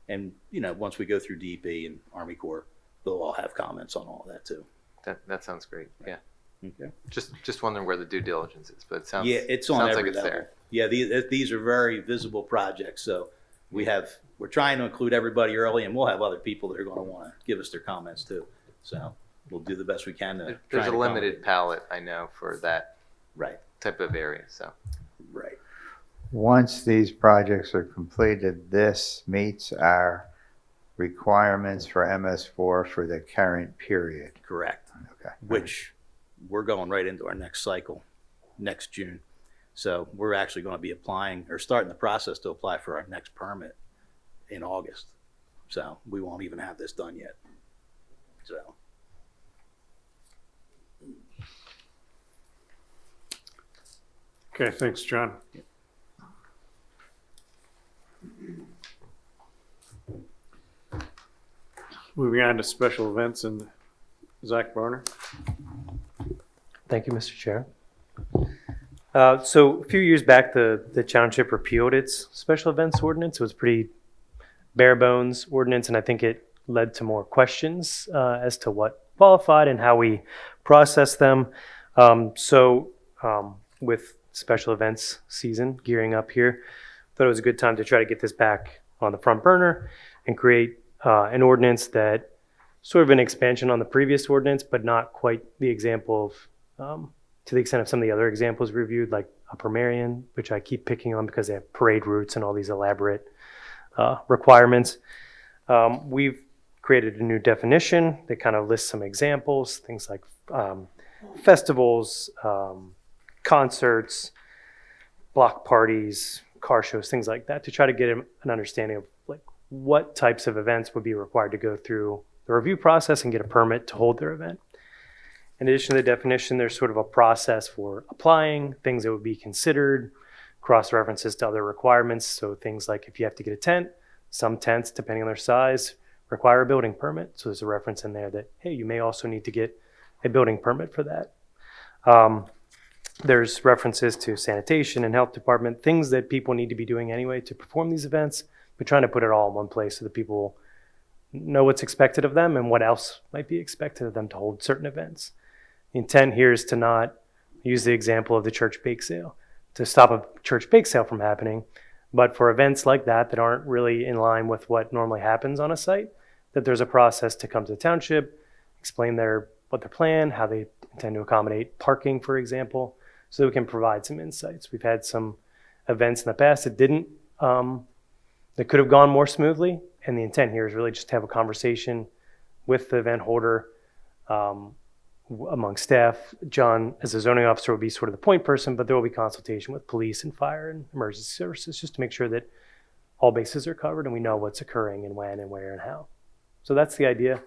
Speaker 12: And, once we go through DEP and Army Corps, they'll all have comments on all of that too.
Speaker 6: That sounds great. Yeah.
Speaker 12: Okay.
Speaker 6: Just wondering where the due diligence is, but it sounds
Speaker 12: Yeah, it's on
Speaker 6: sounds
Speaker 12: every
Speaker 6: like it's
Speaker 12: level.
Speaker 6: there.
Speaker 12: Yeah, these are very visible projects, so we're trying to include everybody early, and we'll have other people that are going to want to give us their comments too. So we'll do the best we can to try
Speaker 6: There's
Speaker 12: and
Speaker 6: a limited
Speaker 12: accommodate.
Speaker 6: palette, I know, for that
Speaker 12: Right,
Speaker 6: type of area. So
Speaker 12: right.
Speaker 2: Once these projects are completed, this meets our requirements for MS4 for the current period.
Speaker 12: Correct.
Speaker 2: Okay.
Speaker 12: Which we're going right into our next cycle next June. So we're actually going to be applying or starting the process to apply for our next permit in August. So we won't even have this done yet. So.
Speaker 1: Okay, thanks, John. Moving on to special events and Zach Barner.
Speaker 5: Thank you, Mr. Chair. So a few years back, the township repealed its special events ordinance. It was pretty bare bones ordinance, and I think it led to more questions as to what qualified and how we process them. With special events season gearing up here, thought it was a good time to try to get this back on the front burner and create an ordinance that sort of an expansion on the previous ordinance, but not quite the example of, to the extent of some of the other examples reviewed, like Upper Marion, which I keep picking on because they have parade routes and all these elaborate requirements. We've created a new definition that kind of lists some examples, things like festivals, concerts, block parties, car shows, things like that, to try to get an understanding of like what types of events would be required to go through the review process and get a permit to hold their event. In addition to the definition, there's sort of a process for applying, things that would be considered, cross references to other requirements. So things like if you have to get a tent, some tents, depending on their size, require a building permit. So there's a reference in there that, hey, you may also need to get a building permit for that. There's references to sanitation and health department, things that people need to be doing anyway to perform these events. We're trying to put it all in one place so that people know what's expected of them and what else might be expected of them to hold certain events. The intent here is to not use the example of the church bake sale, to stop a church bake sale from happening, but for events like that that aren't really in line with what normally happens on a site, that there's a process to come to the township, explain what their plan, how they intend to accommodate parking, for example, so that we can provide some insights. We've had some events in the past that that could have gone more smoothly, and the intent here is really just to have a conversation with the event holder among staff. John, as a zoning officer, will be sort of the point person, but there will be consultation with police and fire and emergency services just to make sure that all bases are covered and we know what's occurring and when and where and how. So that's the idea.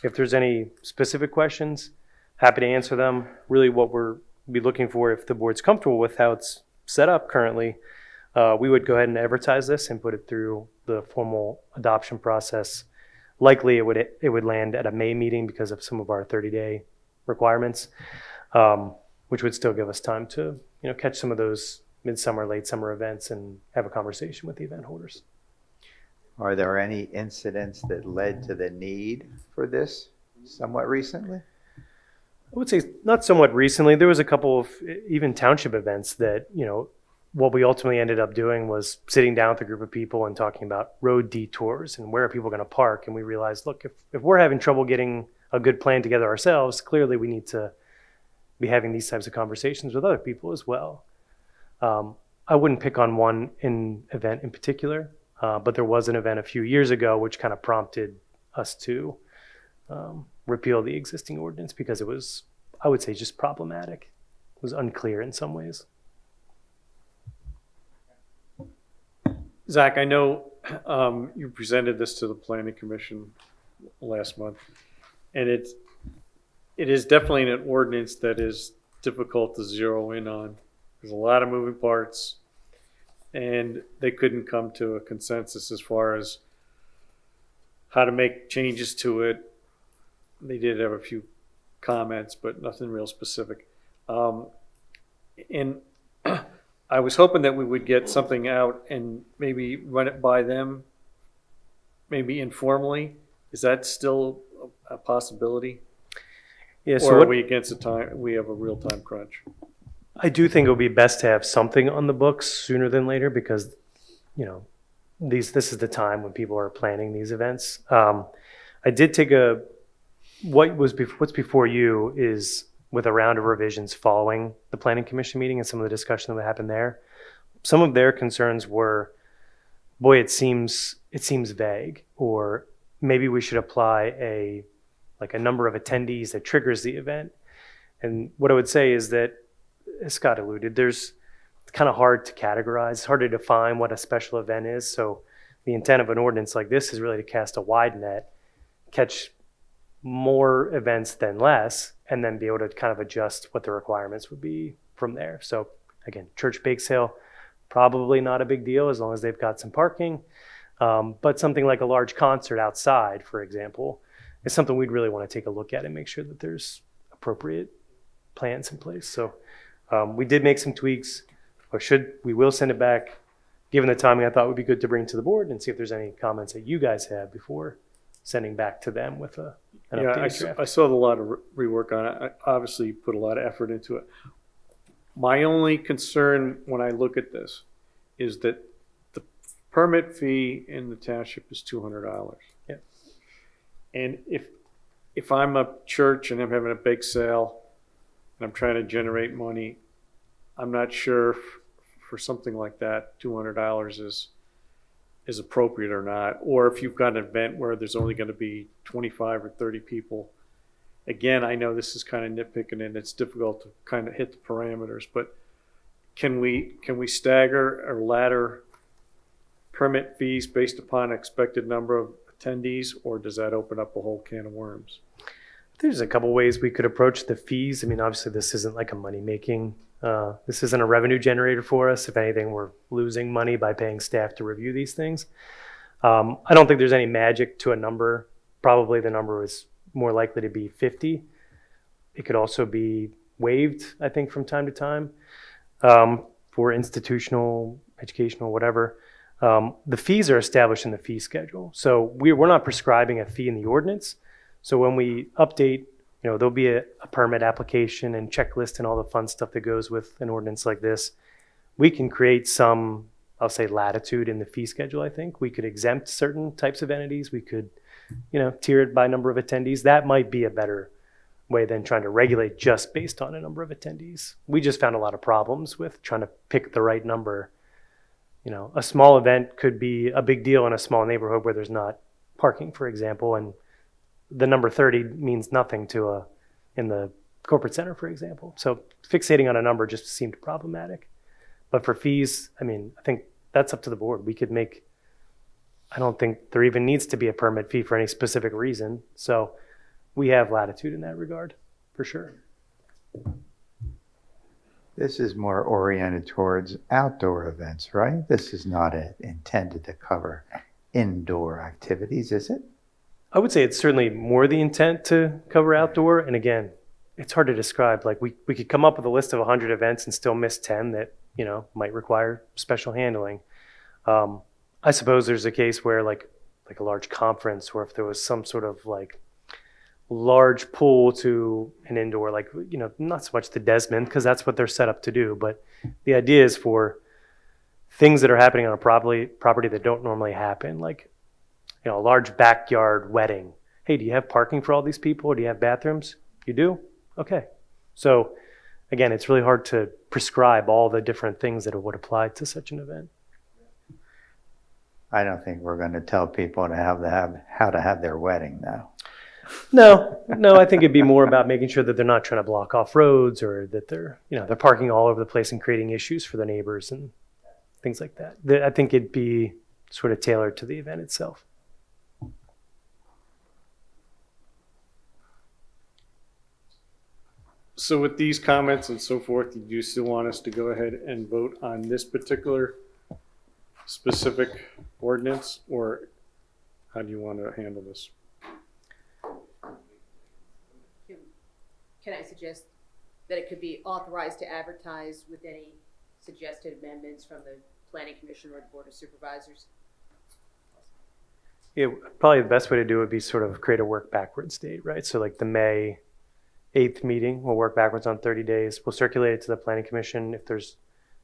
Speaker 5: If there's any specific questions, happy to answer them. Really what we're be looking for, if the board's comfortable with how it's set up currently, we would go ahead and advertise this and put it through the formal adoption process. Likely it would land at a May meeting because of some of our 30-day requirements, which would still give us time to catch some of those midsummer, late summer events and have a conversation with the event holders.
Speaker 2: Are there any incidents that led to the need for this somewhat recently?
Speaker 5: I would say not somewhat recently. There was a couple of even township events that, what we ultimately ended up doing was sitting down with a group of people and talking about road detours and where are people going to park. And we realized, look, if we're having trouble getting a good plan together ourselves, clearly we need to be having these types of conversations with other people as well. I wouldn't pick on one event in particular, but there was an event a few years ago which kind of prompted us to repeal the existing ordinance because it was, I would say, just problematic. It was unclear in some ways.
Speaker 1: Zach, I know you presented this to the planning commission last month, and it is definitely an ordinance that is difficult to zero in on. There's a lot of moving parts, and they couldn't come to a consensus as far as how to make changes to it. They did have a few comments, but nothing real specific. And I was hoping that we would get something out and maybe run it by them, maybe informally. Is that still a possibility?
Speaker 5: Yeah.
Speaker 1: Or are we against the time? We have a real time crunch.
Speaker 5: I do think it would be best to have something on the books sooner than later because, this is the time when people are planning these events. I did take what's before you is with a round of revisions following the planning commission meeting and some of the discussion that happened there. Some of their concerns were, boy, it seems vague, or maybe we should apply a number of attendees that triggers the event. And what I would say is that, as Scott alluded, it's kind of hard to categorize. It's hard to define what a special event is. So the intent of an ordinance like this is really to cast a wide net, catch more events than less, and then be able to kind of adjust what the requirements would be from there. So again, church bake sale, probably not a big deal as long as they've got some parking. But something like a large concert outside, for example, is something we'd really want to take a look at and make sure that there's appropriate plans in place. So we did make some tweaks, we will send it back. Given the timing, I thought it would be good to bring to the board and see if there's any comments that you guys have before sending back to them with an updated draft.
Speaker 1: I saw a lot of rework on it. I obviously put a lot of effort into it. My only concern when I look at this is that the permit fee in the township is $200.
Speaker 5: Yeah.
Speaker 1: And if I'm a church and I'm having a bake sale and I'm trying to generate money, I'm not sure for something like that, $200 is appropriate or not. Or if you've got an event where there's only going to be 25 or 30 people. Again, I know this is kind of nitpicking and it's difficult to kind of hit the parameters, but can we stagger or ladder permit fees based upon expected number of attendees, or does that open up a whole can of worms?
Speaker 5: There's a couple ways we could approach the fees. I mean, obviously this isn't like a money-making, this isn't a revenue generator for us. If anything, we're losing money by paying staff to review these things. I don't think there's any magic to a number. Probably the number is more likely to be 50. It could also be waived, I think, from time to time for institutional, educational, whatever. The fees are established in the fee schedule. So we're not prescribing a fee in the ordinance. So when we update, there'll be a permit application and checklist and all the fun stuff that goes with an ordinance like this. We can create some, I'll say, latitude in the fee schedule, I think. We could exempt certain types of entities. We could, tier it by number of attendees. That might be a better way than trying to regulate just based on a number of attendees. We just found a lot of problems with trying to pick the right number. A small event could be a big deal in a small neighborhood where there's not parking, for example, and the number 30 means nothing in the corporate center, for example. So fixating on a number just seemed problematic. But for fees, I think that's up to the board. I don't think there even needs to be a permit fee for any specific reason. So we have latitude in that regard, for sure.
Speaker 2: This is more oriented towards outdoor events, right? This is not intended to cover indoor activities, is it?
Speaker 5: I would say it's certainly more the intent to cover outdoor. And again, it's hard to describe. Like we could come up with a list of 100 events and still miss 10 that, you know, might require special handling. I suppose there's a case where like a large conference, or if there was some sort of like large pool to an indoor, like, you know, not so much the Desmond, because that's what they're set up to do. But the idea is for things that are happening on a property that don't normally happen, like, you know, a large backyard wedding. Hey, do you have parking for all these people? Or do you have bathrooms? You do? Okay. So again, it's really hard to prescribe all the different things that would apply to such an event.
Speaker 2: I don't think we're going to tell people how to have their wedding now.
Speaker 5: No, I think it'd be more about making sure that they're not trying to block off roads, or that they're parking all over the place and creating issues for the neighbors and things like that. I think it'd be sort of tailored to the event itself.
Speaker 1: So with these comments and so forth, do you still want us to go ahead and vote on this particular specific ordinance, or how do you want to handle this?
Speaker 13: Can I suggest that it could be authorized to advertise with any suggested amendments from the Planning Commission or the Board of Supervisors?
Speaker 5: Yeah, probably the best way to do it would be sort of create a work backwards date, right? So like the May 8th meeting, we'll work backwards on 30 days. We'll circulate it to the Planning Commission. If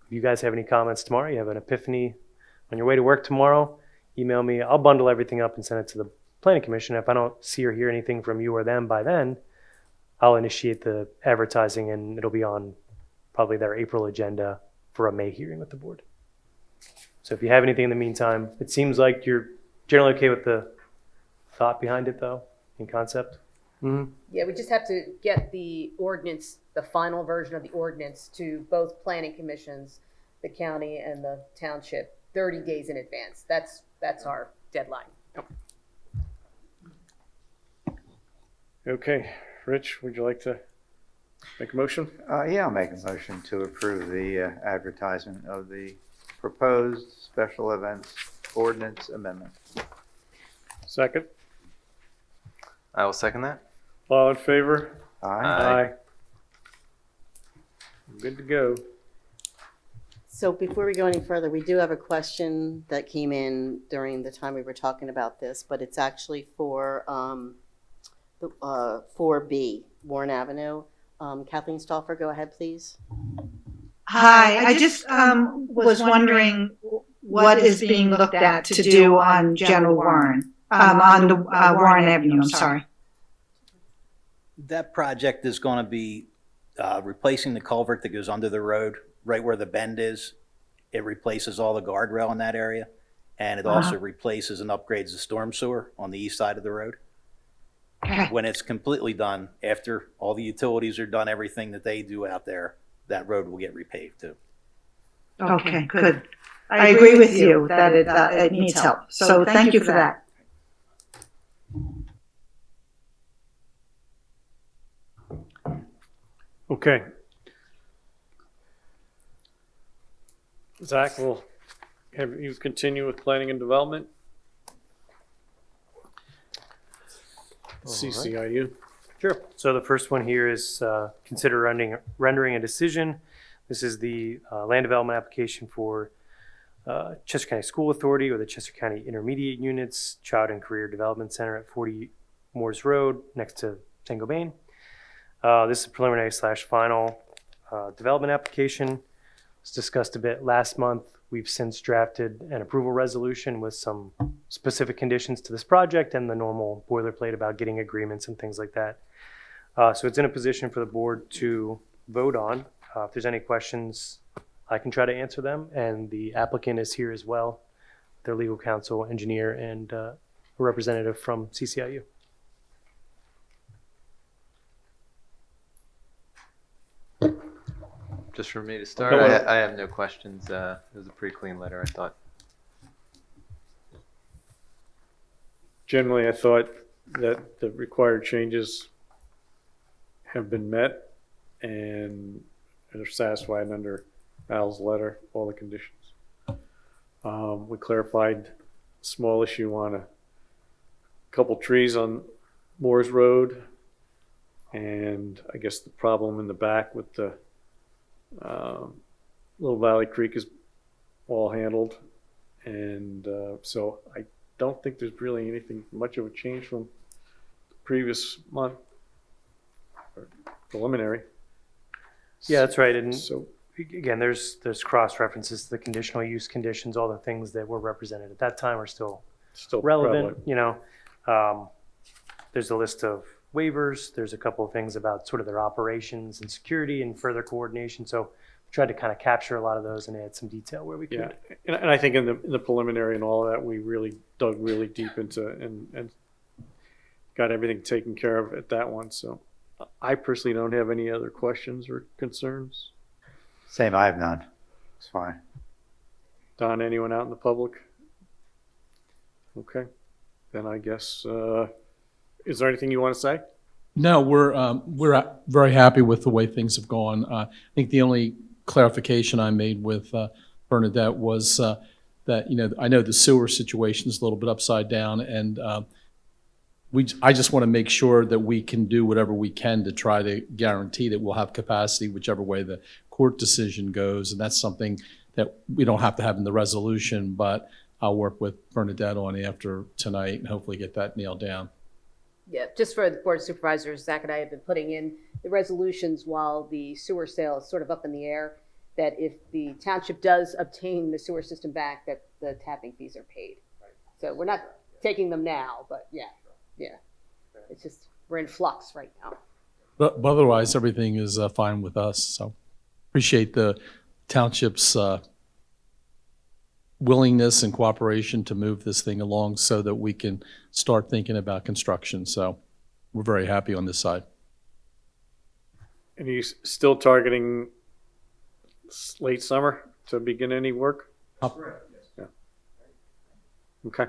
Speaker 5: you guys have any comments tomorrow, you have an epiphany on your way to work tomorrow, email me. I'll bundle everything up and send it to the Planning Commission. If I don't see or hear anything from you or them by then, I'll initiate the advertising, and it'll be on probably their April agenda for a May hearing with the board. So if you have anything in the meantime, it seems like you're generally okay with the thought behind it, though, in concept. Mm-hmm.
Speaker 13: Yeah, we just have to get the ordinance, the final version of the ordinance, to both planning commissions, the county and the township, 30 days in advance. That's our deadline.
Speaker 1: Okay, Rich, would you like to make a motion?
Speaker 2: Yeah, I'll make a motion to approve the advertisement of the proposed special events ordinance amendment.
Speaker 1: Second?
Speaker 6: I will second that.
Speaker 1: All in favor?
Speaker 2: Aye.
Speaker 1: Aye. Good to go.
Speaker 7: So before we go any further, we do have a question that came in during the time we were talking about this, but it's actually for 4B, Warren Avenue. Kathleen Stauffer, go ahead, please.
Speaker 14: Hi, I just was wondering what is being looked at to do on General Warren, on the Warren Avenue, I'm sorry.
Speaker 12: That project is going to be replacing the culvert that goes under the road, right where the bend is. It replaces all the guardrail in that area, and it also replaces and upgrades the storm sewer on the east side of the road.
Speaker 14: Okay.
Speaker 12: When it's completely done, after all the utilities are done, everything that they do out there, that road will get repaved too.
Speaker 14: Okay, good. I agree with you that it needs help. So thank you for that.
Speaker 1: Okay. Zach, will have you continue with planning and development? CCIU.
Speaker 5: Sure. So the first one here is consider rendering a decision. This is the land development application for Chester County School Authority, or the Chester County Intermediate Units Child and Career Development Center at 40 Moores Road next to St. Gobain. This is a preliminary / final development application. It was discussed a bit last month. We've since drafted an approval resolution with some specific conditions to this project and the normal boilerplate about getting agreements and things like that. So it's in a position for the board to vote on. If there's any questions, I can try to answer them. And the applicant is here as well, their legal counsel, engineer, and a representative from CCIU.
Speaker 6: Just for me to start, I have no questions. It was a pretty clean letter, I thought.
Speaker 1: Generally, I thought that the required changes have been met and are satisfied under Al's letter, all the conditions. We clarified a small issue on a couple trees on Moores Road. And I guess the problem in the back with the Little Valley Creek is all handled. And so I don't think there's really anything much of a change from the previous month. Or preliminary.
Speaker 5: Yeah, that's right. And
Speaker 1: So,
Speaker 5: again, there's cross references to the conditional use conditions. All the things that were represented at that time are still
Speaker 1: still
Speaker 5: relevant.
Speaker 1: prevalent.
Speaker 5: There's a list of waivers. There's a couple of things about sort of their operations and security and further coordination. So we tried to kind of capture a lot of those and add some detail where we could.
Speaker 1: Yeah, and I think in the preliminary and all of that, we really dug really deep into and got everything taken care of at that one. So I personally don't have any other questions or concerns.
Speaker 2: Same, I have none. It's fine.
Speaker 1: Don, anyone out in the public? Okay, then I guess, is there anything you want to say?
Speaker 15: No, we're very happy with the way things have gone. I think the only clarification I made with Bernadette was that, I know the sewer situation is a little bit upside down, and I just want to make sure that we can do whatever we can to try to guarantee that we'll have capacity whichever way the court decision goes, and that's something that we don't have to have in the resolution, but I'll work with Bernadette on after tonight and hopefully get that nailed down.
Speaker 13: Yeah, just for the Board of Supervisors, Zach and I have been putting in the resolutions while the sewer sale is sort of up in the air, that if the township does obtain the sewer system back, that the tapping fees are paid. So we're not taking them now, but yeah. It's just, we're in flux right now.
Speaker 15: But otherwise, everything is fine with us, so appreciate the township's willingness and cooperation to move this thing along so that we can start thinking about construction. So we're very happy on this side.
Speaker 1: And you still targeting late summer to begin any work? Yeah. Okay.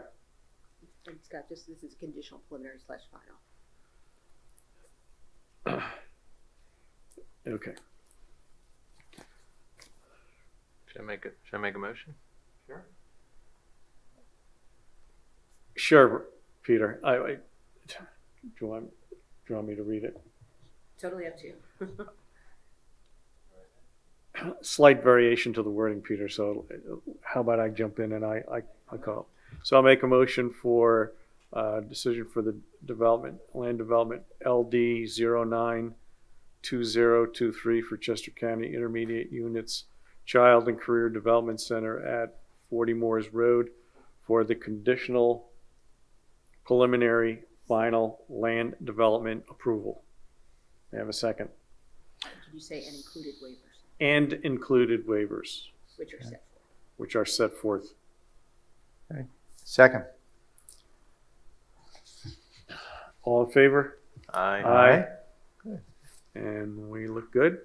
Speaker 13: And Scott, this is conditional preliminary / final.
Speaker 1: Okay.
Speaker 6: Should I make a motion?
Speaker 1: Sure, Peter. Do you want me to read it?
Speaker 13: Totally up to you.
Speaker 1: Slight variation to the wording, Peter, so how about I jump in and I call. So I'll make a motion for decision for the land development LD 092023 for Chester County Intermediate Units Child and Career Development Center at 40 Moores Road for the conditional preliminary final land development approval. May I have a second?
Speaker 13: Did you say and included waivers,
Speaker 1: And included waivers,
Speaker 13: which are set forth?
Speaker 1: which are set forth.
Speaker 2: Second.
Speaker 1: All in favor?
Speaker 6: Aye.
Speaker 1: And we look good?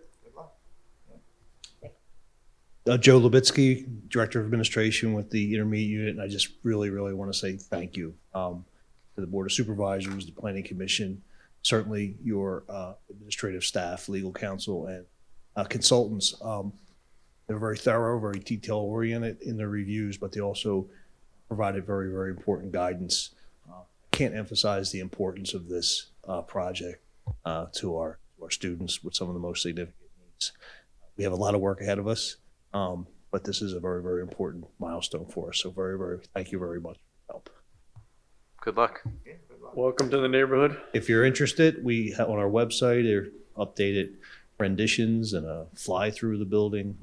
Speaker 16: Joe Lubitsky, Director of Administration with the Intermediate Unit, and I just really want to say thank you to the Board of Supervisors, the Planning Commission, certainly your administrative staff, legal counsel, and consultants. They're very thorough, very detail-oriented in their reviews, but they also provided very important guidance. Can't emphasize the importance of this project to our students with some of the most significant needs. We have a lot of work ahead of us. But this is a very important milestone for us. So thank you very much for your help.
Speaker 6: Good luck.
Speaker 1: Welcome to the neighborhood.
Speaker 16: If you're interested, we have on our website are updated renditions and a fly through the building.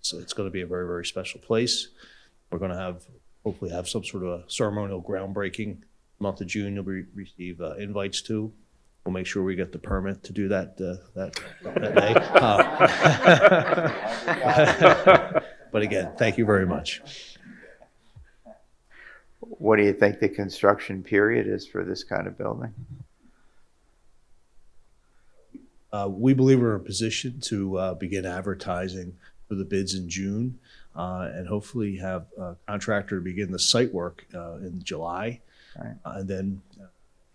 Speaker 16: So it's going to be a very special place. We're going to hopefully have some sort of a ceremonial groundbreaking month of June. You'll receive invites to. We'll make sure we get the permit to do that day. But again, thank you very much.
Speaker 2: What do you think the construction period is for this kind of building?
Speaker 16: We believe we're in a position to begin advertising for the bids in June and hopefully have a contractor begin the site work in July.
Speaker 2: Right.
Speaker 16: And then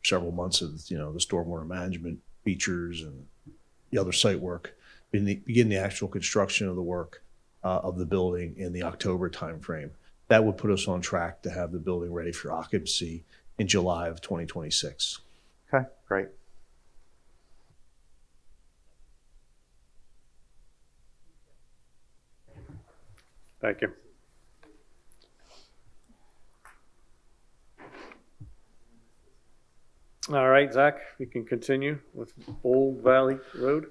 Speaker 16: several months of the stormwater management features and the other site work, begin the actual construction of the work of the building in the October timeframe. That would put us on track to have the building ready for occupancy in July of 2026.
Speaker 2: Okay, great.
Speaker 1: Thank you. All right, Zach, we can continue with Old Valley Road.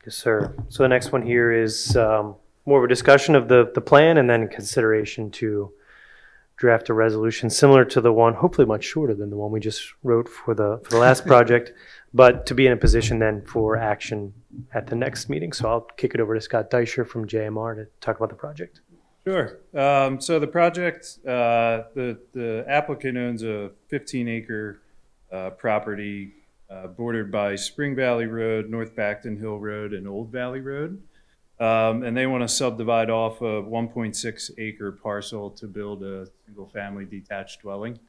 Speaker 5: Yes, sir. So the next one here is more of a discussion of the plan and then consideration to draft a resolution similar to the one, hopefully much shorter than the one we just wrote for the last project, but to be in a position then for action at the next meeting. So I'll kick it over to Scott Deisher from JMR to talk about the project.
Speaker 17: Sure. So the project, the applicant owns a 15-acre property bordered by Spring Valley Road, North Backton Hill Road, and Old Valley Road. And they want to subdivide off a 1.6 acre parcel to build a single-family detached dwelling.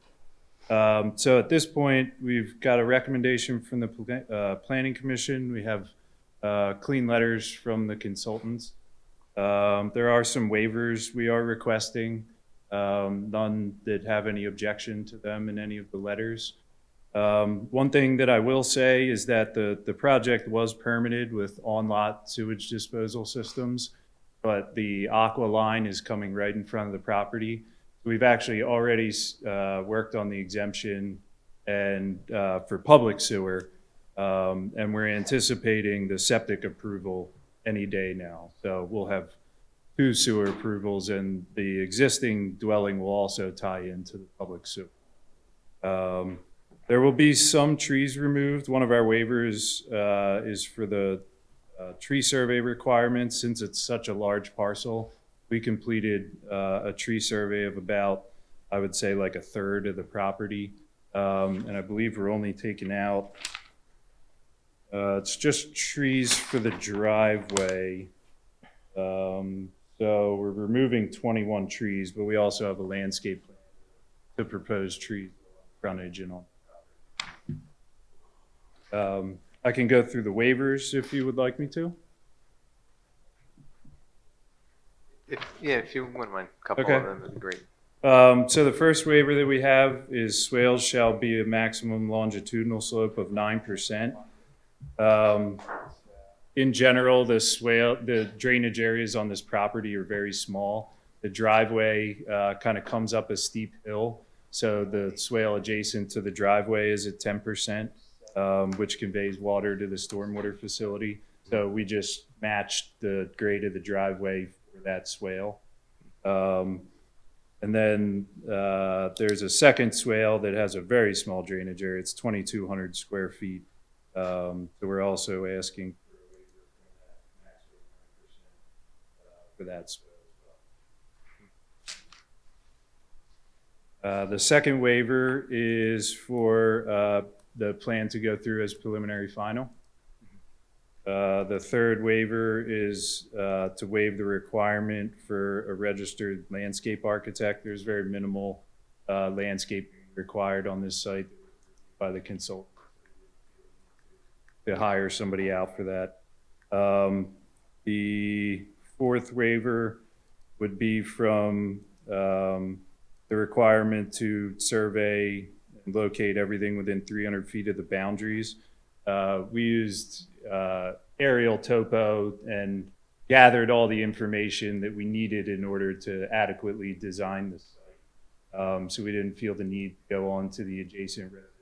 Speaker 17: So at this point, we've got a recommendation from the Planning Commission. We have clean letters from the consultants. There are some waivers we are requesting, none that have any objection to them in any of the letters. One thing that I will say is that the project was permitted with on-lot sewage disposal systems, but the aqua line is coming right in front of the property. We've actually already worked on the exemption and for public sewer, and we're anticipating the septic approval any day now. So we'll have 2 sewer approvals, and the existing dwelling will also tie into the public sewer. There will be some trees removed. One of our waivers is for the tree survey requirements. Since it's such a large parcel, we completed a tree survey of about, I would say, like a third of the property. And I believe we're only taking out, it's just trees for the driveway. So we're removing 21 trees, but we also have a landscape plan to propose trees frontage and all. I can go through the waivers if you would like me to.
Speaker 6: If you wouldn't mind, a couple
Speaker 17: Okay.
Speaker 6: of them would be great.
Speaker 17: So the first waiver that we have is swales shall be a maximum longitudinal slope of 9%. In general, the drainage areas on this property are very small. The driveway kind of comes up a steep hill, so the swale adjacent to the driveway is at 10%, which conveys water to the stormwater facility. So we just matched the grade of the driveway for that swale. And then there's a second swale that has a very small drainage area. It's 2,200 square feet. So we're also asking for that swale as well. The second waiver is for the plan to go through as preliminary final. The third waiver is to waive the requirement for a registered landscape architect. There's very minimal landscaping required on this site by the consultant to hire somebody out for that. The fourth waiver would be from the requirement to survey and locate everything within 300 feet of the boundaries. We used aerial topo and gathered all the information that we needed in order to adequately design the site. So we didn't feel the need to go on to the adjacent residential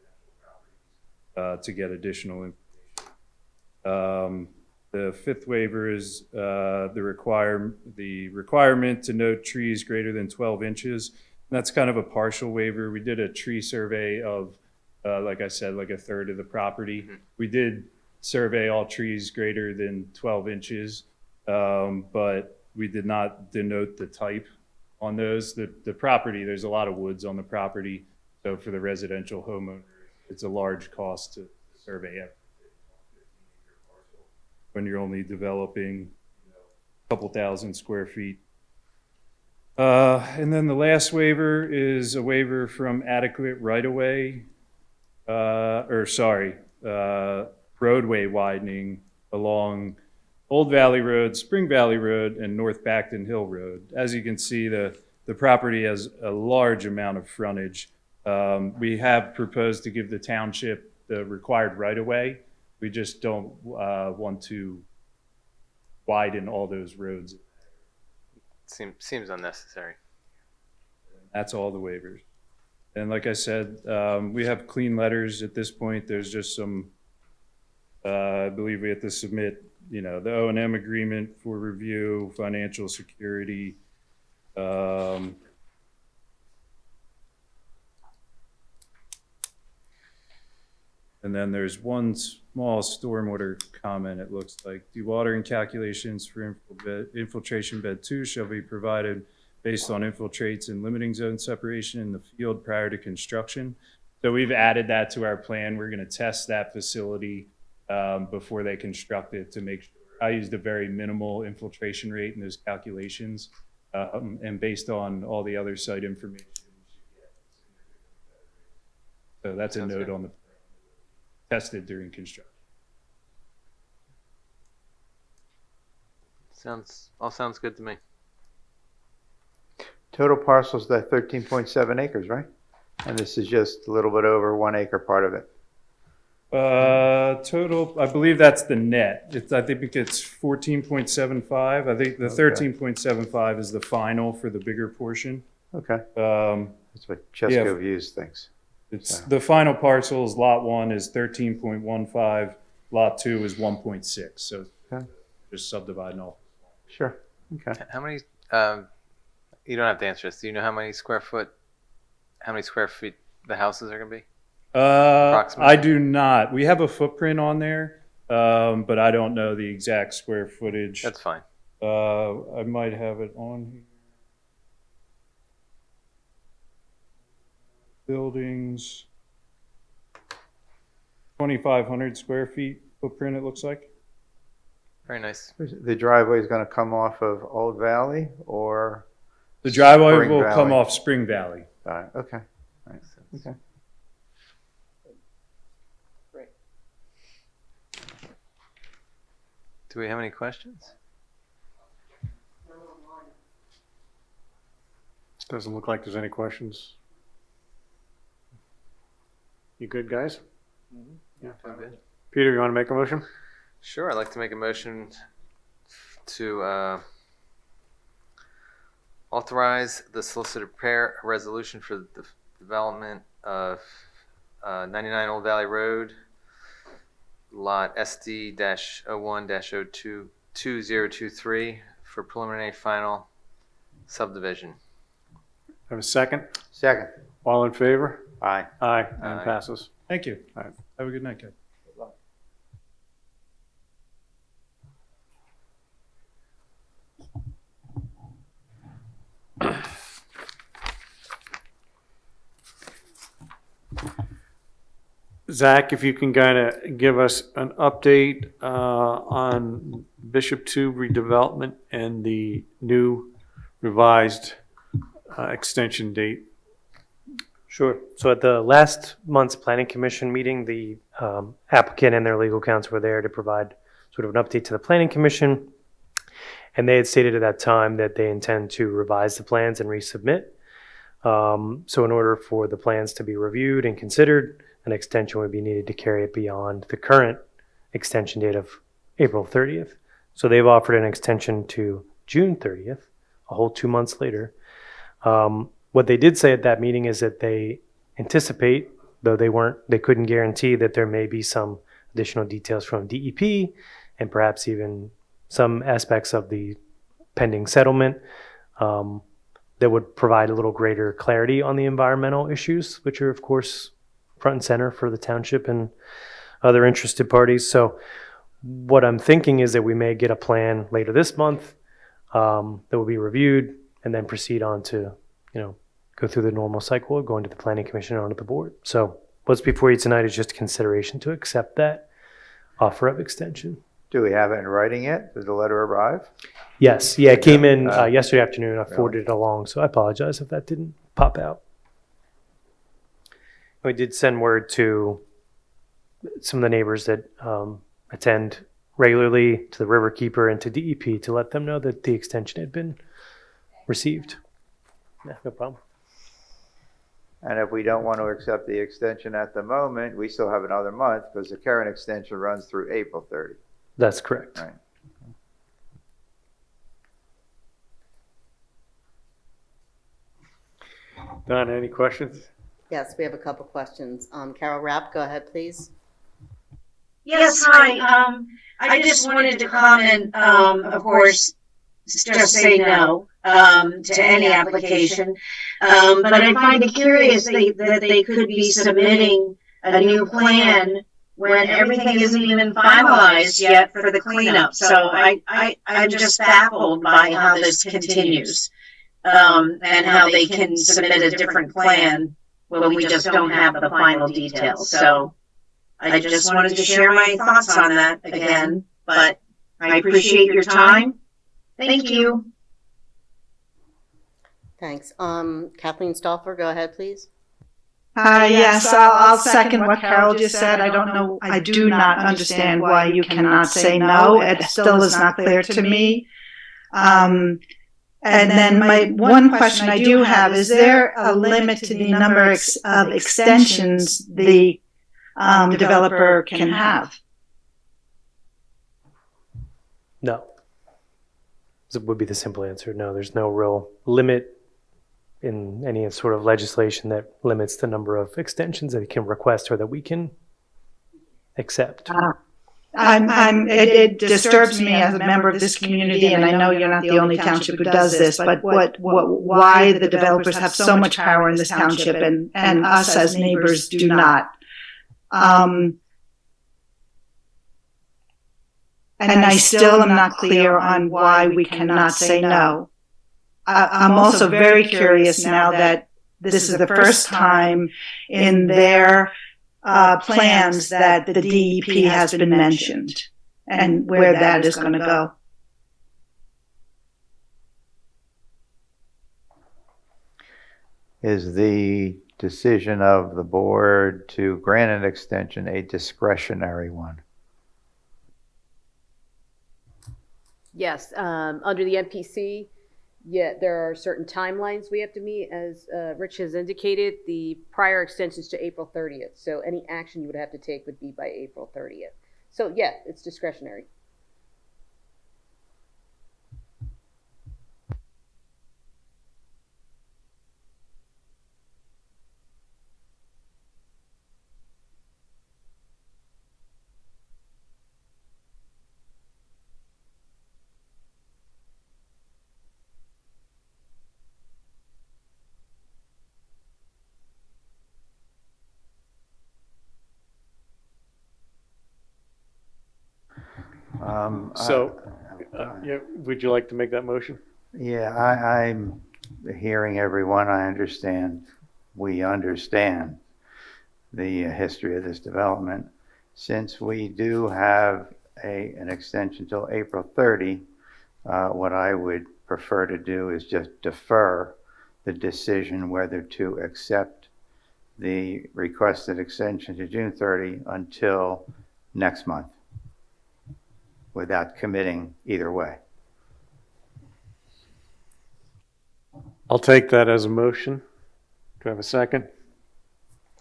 Speaker 17: properties to get additional information. The fifth waiver is the requirement to note trees greater than 12 inches. And that's kind of a partial waiver. We did a tree survey of, like I said, like a third of the property. Mm-hmm. We did survey all trees greater than 12 inches, but we did not denote the type on those. The property, there's a lot of woods on the property. So for the residential homeowner, it's a large cost to survey everything when you're only developing a couple thousand square feet. And then the last waiver is a waiver from adequate right-of-way, roadway widening along Old Valley Road, Spring Valley Road, and North Backton Hill Road. As you can see, the property has a large amount of frontage. We have proposed to give the township the required right-of-way. We just don't want to widen all those roads.
Speaker 6: Seems unnecessary.
Speaker 17: That's all the waivers. And like I said, we have clean letters at this point. There's just some, I believe we have to submit, the O&M agreement for review, financial security. And then there's one small stormwater comment, it looks like. Dewatering calculations for infiltration bed 2 shall be provided based on infiltrates and limiting zone separation in the field prior to construction. So we've added that to our plan. We're going to test that facility before they construct it to make sure. I used a very minimal infiltration rate in those calculations. And based on all the other site information, we should get significantly better. So that's a note on the plan. Tested during construction.
Speaker 6: Sounds good to me.
Speaker 2: Total parcels, that 13.7 acres, right? And this is just a little bit over 1 acre part of it.
Speaker 17: Total, I believe that's the net. I think it's 14.75. I think the 13.75 is the final for the bigger portion.
Speaker 2: Okay. That's what Chesco Views thinks.
Speaker 17: It's the final parcel is lot 1 is 13.15, lot 2 is 1.6. So just subdividing all.
Speaker 2: Sure. Okay.
Speaker 6: How many? You don't have to answer this. Do you know how many square feet the houses are going to be?
Speaker 17: I do not. We have a footprint on there, but I don't know the exact square footage.
Speaker 6: That's fine.
Speaker 17: I might have it on here. Buildings, 2,500 square feet footprint, it looks like.
Speaker 6: Very nice.
Speaker 2: The driveway is going to come off of Old Valley or?
Speaker 17: The driveway
Speaker 2: Spring
Speaker 17: will
Speaker 2: Valley?
Speaker 17: come off Spring Valley.
Speaker 2: All right. Okay. All right. Okay.
Speaker 6: Great. Do we have any questions?
Speaker 1: Doesn't look like there's any questions. You good, guys?
Speaker 6: Yeah. Good.
Speaker 1: Peter, you want to make a motion?
Speaker 6: Sure. I'd like to make a motion to authorize the solicitor to prepare a resolution for the development of 99 Old Valley Road, lot SD-01-022023 for preliminary final subdivision.
Speaker 1: Have a second?
Speaker 2: Second.
Speaker 1: All in favor?
Speaker 2: Aye.
Speaker 1: Aye. And
Speaker 6: Aye.
Speaker 1: passes.
Speaker 17: Thank you.
Speaker 1: All right.
Speaker 17: Have a good night, guys.
Speaker 1: Zach, if you can kind of give us an update on Bishop 2 redevelopment and the new revised extension date.
Speaker 5: Sure. So at the last month's planning commission meeting, the applicant and their legal counsel were there to provide sort of an update to the planning commission. And they had stated at that time that they intend to revise the plans and resubmit. So in order for the plans to be reviewed and considered, an extension would be needed to carry it beyond the current extension date of April 30th. So they've offered an extension to June 30th, a whole 2 months later. What they did say at that meeting is that they anticipate, though they couldn't guarantee, that there may be some additional details from DEP and perhaps even some aspects of the pending settlement that would provide a little greater clarity on the environmental issues, which are, of course, front and center for the township and other interested parties. So what I'm thinking is that we may get a plan later this month that will be reviewed and then proceed on to, go through the normal cycle of going to the planning commission and onto the board. So what's before you tonight is just consideration to accept that offer of extension.
Speaker 2: Do we have it in writing yet? Did the letter arrive?
Speaker 5: Yes. Yeah, it came in yesterday afternoon. I forwarded it along, so I apologize if that didn't pop out. We did send word to some of the neighbors that attend regularly, to the Riverkeeper and to DEP, to let them know that the extension had been received. Yeah, no problem.
Speaker 2: And if we don't want to accept the extension at the moment, we still have another month because the current extension runs through April 30th.
Speaker 5: That's correct.
Speaker 2: Right.
Speaker 1: Donna, any questions?
Speaker 7: Yes, we have a couple questions. Carol Rapp, go ahead, please.
Speaker 14: Yes, hi. I just wanted to comment, of course, just say no to any application. But I find it curious that they could be submitting a new plan when everything isn't even finalized yet for the cleanup. So I'm just baffled by how this continues, and how they can submit a different plan when we just don't have the final details. So I just wanted to share my thoughts on that again, but I appreciate your time. Thank you.
Speaker 7: Thanks. Kathleen Stauffer, go ahead, please.
Speaker 14: Yes, I'll second what Carol just said. I don't know, I do not understand why you cannot say no. It still is not clear to me. And then my one question I do have, is there a limit to the number of extensions the developer can have?
Speaker 5: No. This would be the simple answer. No, there's no real limit in any sort of legislation that limits the number of extensions that he can request or that we can accept.
Speaker 14: It disturbs me as a member of this community, and I know you're not the only township who does this, but why the developers have so much power in this township and us as neighbors do not. And I still am not clear on why we cannot say no. I'm also very curious now that this is the first time in their plans that the DEP has been mentioned and where that is going to go.
Speaker 2: Is the decision of the board to grant an extension a discretionary one?
Speaker 13: Yes, under the MPC, yeah, there are certain timelines we have to meet, as Rich has indicated. The prior extensions to April 30th, so any action you would have to take would be by April 30th. So yeah, it's discretionary.
Speaker 1: Yeah, would you like to make that motion?
Speaker 2: Yeah, I'm hearing everyone. I understand. We understand the history of this development. Since we do have an extension till April 30, what I would prefer to do is just defer the decision whether to accept the requested extension to June 30 until next month, without committing either way.
Speaker 1: I'll take that as a motion. Do I have a second?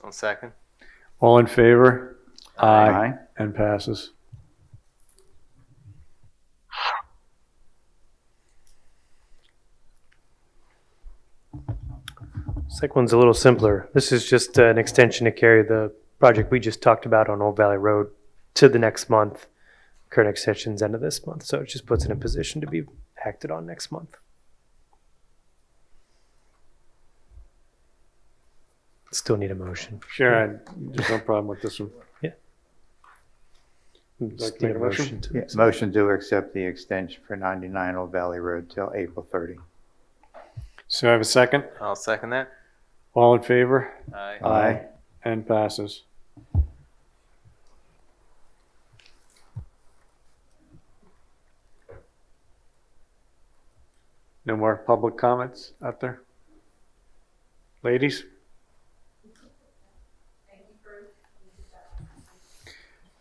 Speaker 6: One second.
Speaker 1: All in favor?
Speaker 2: Aye.
Speaker 1: And passes.
Speaker 5: Second one's a little simpler. This is just an extension to carry the project we just talked about on Old Valley Road to the next month. Current extension's end of this month, so it just puts it in a position to be acted on next month. Still need a motion.
Speaker 1: Sure, there's no problem with this one.
Speaker 5: Yeah.
Speaker 1: Would you like
Speaker 5: Just
Speaker 1: to
Speaker 5: need
Speaker 1: make a motion?
Speaker 5: to
Speaker 2: Yeah,
Speaker 5: accept.
Speaker 2: motion to accept the extension for 99 Old Valley Road till April 30.
Speaker 1: So I have a second?
Speaker 6: I'll second that.
Speaker 1: All in favor?
Speaker 6: Aye.
Speaker 2: Aye.
Speaker 1: And passes. No more public comments out there? Ladies?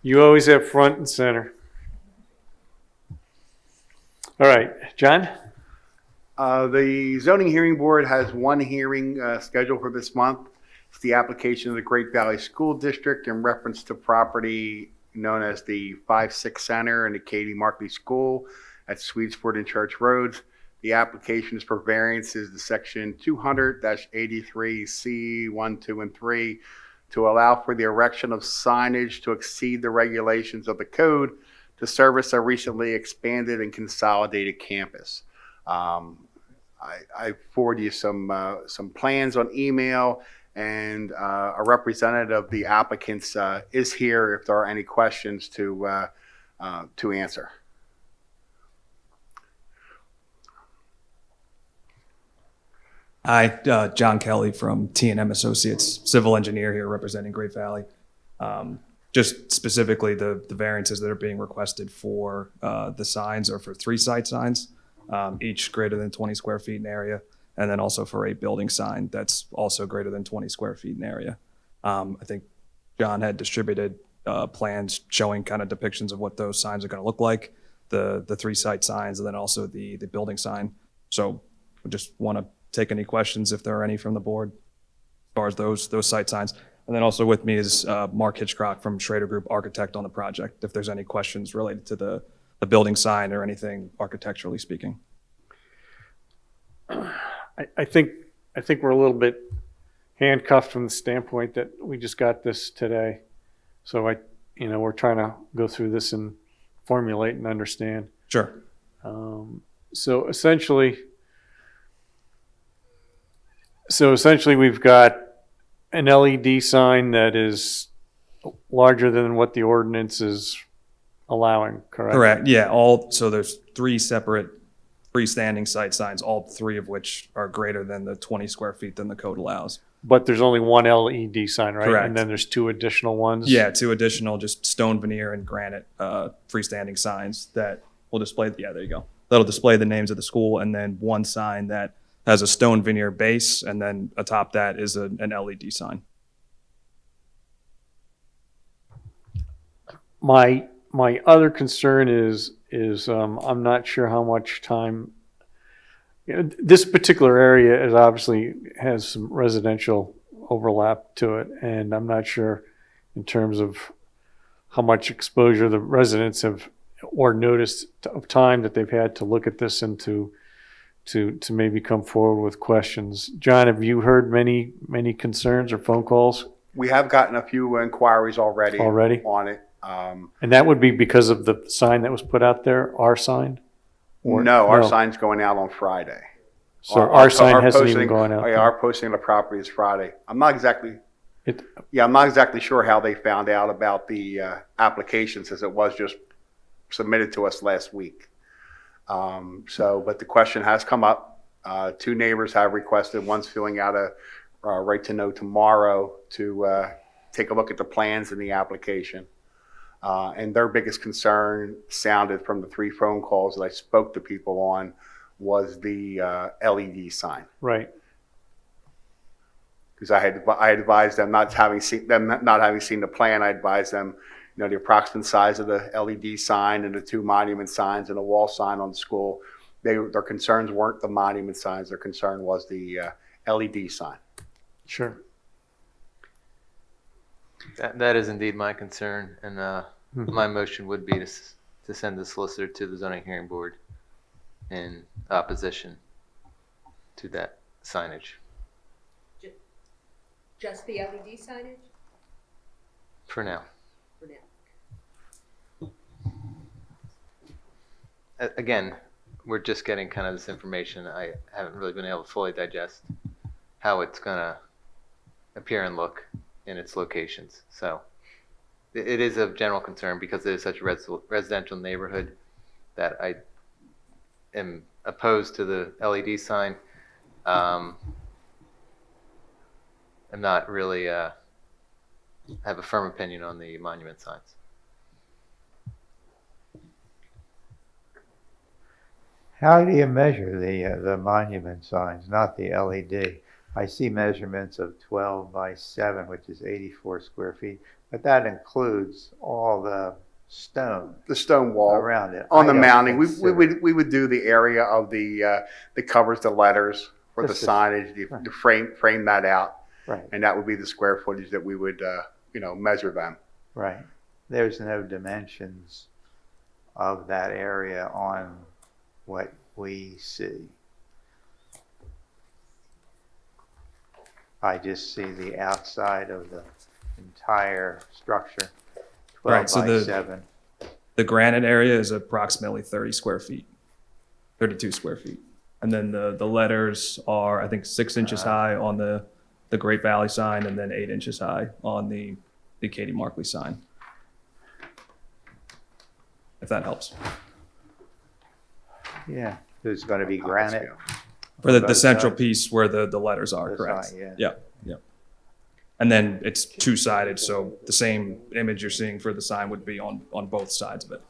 Speaker 1: You always have front and center. All right, John?
Speaker 18: The zoning hearing board has one hearing scheduled for this month. It's the application of the Great Valley School District in reference to property known as the 5-6 Center and the Katie Markley School at Swedesport and Church Roads. The application is for variances to section 200-83C 1, 2, and 3 to allow for the erection of signage to exceed the regulations of the code to service a recently expanded and consolidated campus. I forward you some plans on email, and a representative of the applicants is here if there are any questions to answer.
Speaker 19: Hi, John Kelly from T&M Associates, civil engineer here representing Great Valley. Just specifically the variances that are being requested for the signs are for 3 site signs, each greater than 20 square feet in area, and then also for a building sign that's also greater than 20 square feet in area. I think John had distributed plans showing kind of depictions of what those signs are going to look like, the 3 site signs, and then also the building sign. So I just want to take any questions if there are any from the board as far as those site signs. And then also with me is Mark Hitchcock from Schrader Group, architect on the project, if there's any questions related to the building sign or anything architecturally speaking.
Speaker 1: I think we're a little bit handcuffed from the standpoint that we just got this today. So we're trying to go through this and formulate and understand.
Speaker 19: Sure.
Speaker 1: So essentially we've got an LED sign that is larger than what the ordinance is allowing, correct?
Speaker 19: Correct. Yeah. So there's 3 separate freestanding site signs, all 3 of which are greater than the 20 square feet than the code allows.
Speaker 1: But there's only one LED sign, right?
Speaker 19: Correct.
Speaker 1: And then there's 2 additional ones?
Speaker 19: Yeah, 2 additional just stone veneer and granite freestanding signs that will display, yeah, there you go. That'll display the names of the school, and then 1 sign that has a stone veneer base, and then atop that is an LED sign.
Speaker 1: My other concern is I'm not sure how much time. This particular area is obviously has some residential overlap to it, and I'm not sure in terms of how much exposure the residents have or noticed of time that they've had to look at this and to maybe come forward with questions. John, have you heard many concerns or phone calls?
Speaker 18: We have gotten a few inquiries already on it.
Speaker 1: And that would be because of the sign that was put out there, our sign?
Speaker 18: No, our sign's going out on Friday.
Speaker 1: So our sign hasn't even gone out.
Speaker 18: Yeah, our posting on the property is Friday. I'm not exactly sure how they found out about the application, since it was just submitted to us last week. But the question has come up. 2 neighbors have requested. One's filling out a right to know tomorrow to take a look at the plans in the application. And their biggest concern sounded from the 3 phone calls that I spoke to people on was the LED sign.
Speaker 1: Right.
Speaker 18: Because I advised them not having seen the plan. I advised them, the approximate size of the LED sign and the 2 monument signs and a wall sign on the school. Their concerns weren't the monument signs. Their concern was the LED sign.
Speaker 1: Sure.
Speaker 6: That is indeed my concern, and my motion would be to send the solicitor to the zoning hearing board in opposition to that signage.
Speaker 13: Just the LED signage?
Speaker 6: For now.
Speaker 13: For now.
Speaker 6: Again, we're just getting kind of this information. I haven't really been able to fully digest how it's going to appear and look in its locations. So it is of general concern because it is such a residential neighborhood that I am opposed to the LED sign. I'm not really have a firm opinion on the monument signs.
Speaker 2: How do you measure the monument signs, not the LED? I see measurements of 12 by 7, which is 84 square feet, but that includes all the stone.
Speaker 18: The stone wall
Speaker 2: around it.
Speaker 18: On the mounting, we would do the area of that covers the letters for the signage, to frame that out.
Speaker 2: Right.
Speaker 18: And that would be the square footage that we would measure them.
Speaker 2: Right. There's no dimensions of that area on what we see. I just see the outside of the entire structure, 12
Speaker 19: Right, so
Speaker 2: by 7.
Speaker 19: The granite area is approximately 30 square feet, 32 square feet. And then the letters are, I think, 6 inches high on the Great Valley sign, and then 8 inches high on the Katie Markley sign. If that helps.
Speaker 2: Yeah, there's going to be granite.
Speaker 19: For
Speaker 2: on
Speaker 19: the
Speaker 2: both
Speaker 19: central
Speaker 2: sides.
Speaker 19: piece where the letters are,
Speaker 2: The
Speaker 19: correct?
Speaker 2: side, yeah.
Speaker 19: Yep, yep. And then it's two-sided, so the same image you're seeing for the sign would be on both sides of it.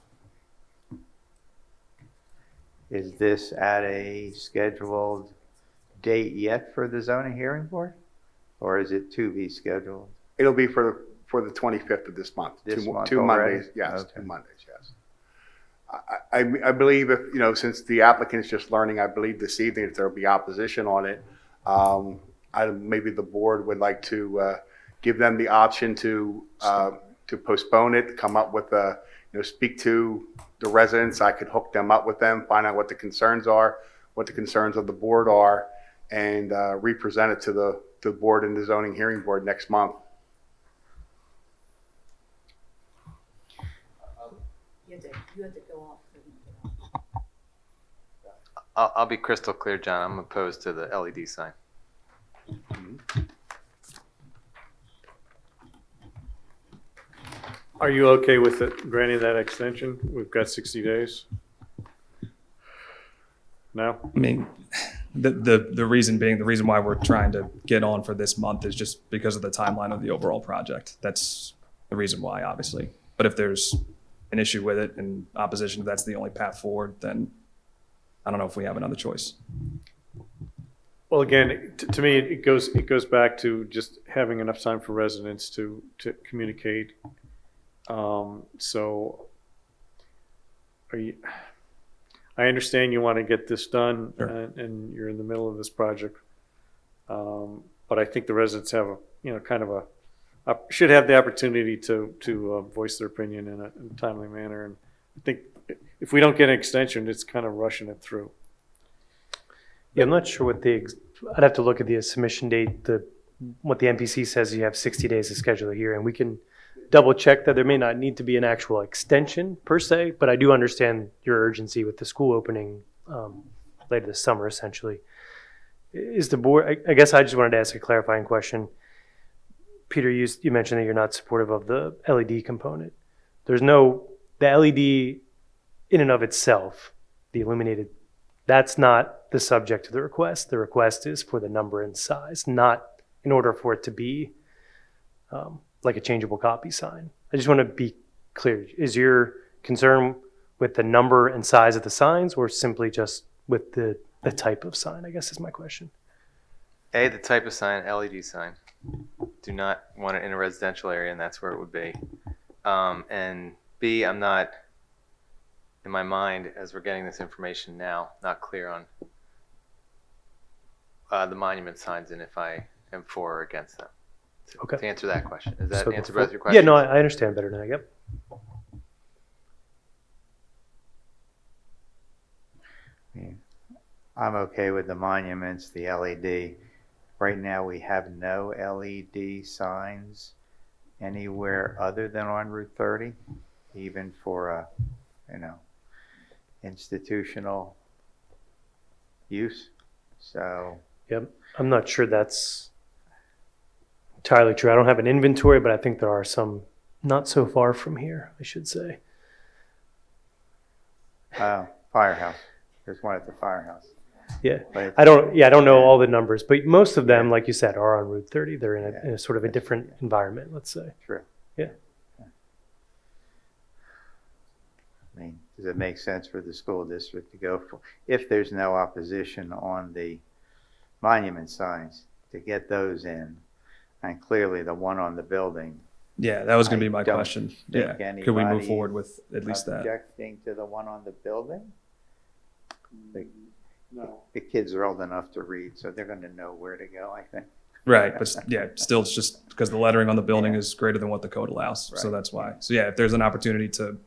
Speaker 2: Is this at a scheduled date yet for the zoning hearing board? Or is it to be scheduled?
Speaker 18: It'll be for the 25th of this month.
Speaker 2: This month
Speaker 18: Two
Speaker 2: already?
Speaker 18: Mondays, yes,
Speaker 2: Okay.
Speaker 18: 2 Mondays, yes. I believe if, since the applicant is just learning, I believe this evening, if there'll be opposition on it, maybe the board would like to give them the option to postpone it, come up with speak to the residents. I could hook them up with them, find out what the concerns are, what the concerns of the board are, and re-present it to the board and the zoning hearing board next month.
Speaker 13: You have to go off.
Speaker 6: I'll be crystal clear, John. I'm opposed to the LED sign.
Speaker 1: Are you okay with it, granting that extension? We've got 60 days. No?
Speaker 19: I mean, the reason being, the reason why we're trying to get on for this month is just because of the timeline of the overall project. That's the reason why, obviously. But if there's an issue with it and opposition, if that's the only path forward, then I don't know if we have another choice.
Speaker 1: Well, again, to me, it goes back to just having enough time for residents to communicate. So I understand you want to get this done,
Speaker 19: Sure.
Speaker 1: and you're in the middle of this project. But I think the residents have should have the opportunity to voice their opinion in a timely manner. And I think if we don't get an extension, it's kind of rushing it through.
Speaker 5: Yeah, I'm not sure what I'd have to look at the submission date. What the MPC says, you have 60 days to schedule a hearing. We can double check that there may not need to be an actual extension per se, but I do understand your urgency with the school opening later this summer, essentially. Is the board, I guess I just wanted to ask a clarifying question. Peter, you mentioned that you're not supportive of the LED component. The LED in and of itself, the illuminated, that's not the subject of the request. The request is for the number and size, not in order for it to be like a changeable copy sign. I just want to be clear. Is your concern with the number and size of the signs, or simply just with the type of sign, I guess is my question.
Speaker 6: A, the type of sign, LED sign. Do not want it in a residential area, and that's where it would be. And B, I'm not, in my mind, as we're getting this information now, not clear on the monument signs and if I am for or against them.
Speaker 5: Okay.
Speaker 6: To answer that question. Is that
Speaker 5: So
Speaker 6: answer
Speaker 5: before-
Speaker 6: both your questions?
Speaker 5: Yeah, no, I understand better now. Yep.
Speaker 2: I'm okay with the monuments, the LED. Right now, we have no LED signs anywhere other than on Route 30, even for institutional use. So,
Speaker 5: Yep. I'm not sure that's entirely true. I don't have an inventory, but I think there are some not so far from here, I should say.
Speaker 2: firehouse. There's one at the firehouse.
Speaker 5: Yeah.
Speaker 2: But
Speaker 5: I don't know all the numbers, but most of them, like you said, are on Route 30. They're in a sort of a different environment, let's say.
Speaker 2: True.
Speaker 5: Yeah.
Speaker 2: I mean, does it make sense for the school district to go for, if there's no opposition on the monument signs, to get those in? And clearly the one on the building.
Speaker 19: Yeah, that was going to be my
Speaker 2: I don't
Speaker 19: question.
Speaker 2: think
Speaker 19: Yeah, could we move
Speaker 2: anybody's
Speaker 19: forward with at least that?
Speaker 2: Objecting to the one on the building?
Speaker 1: No.
Speaker 2: The kids are old enough to read, so they're going to know where to go, I think.
Speaker 19: Right, but yeah, still it's just because the lettering on the building is greater than what the code allows, so
Speaker 2: Right.
Speaker 19: that's why. So yeah, if there's an opportunity to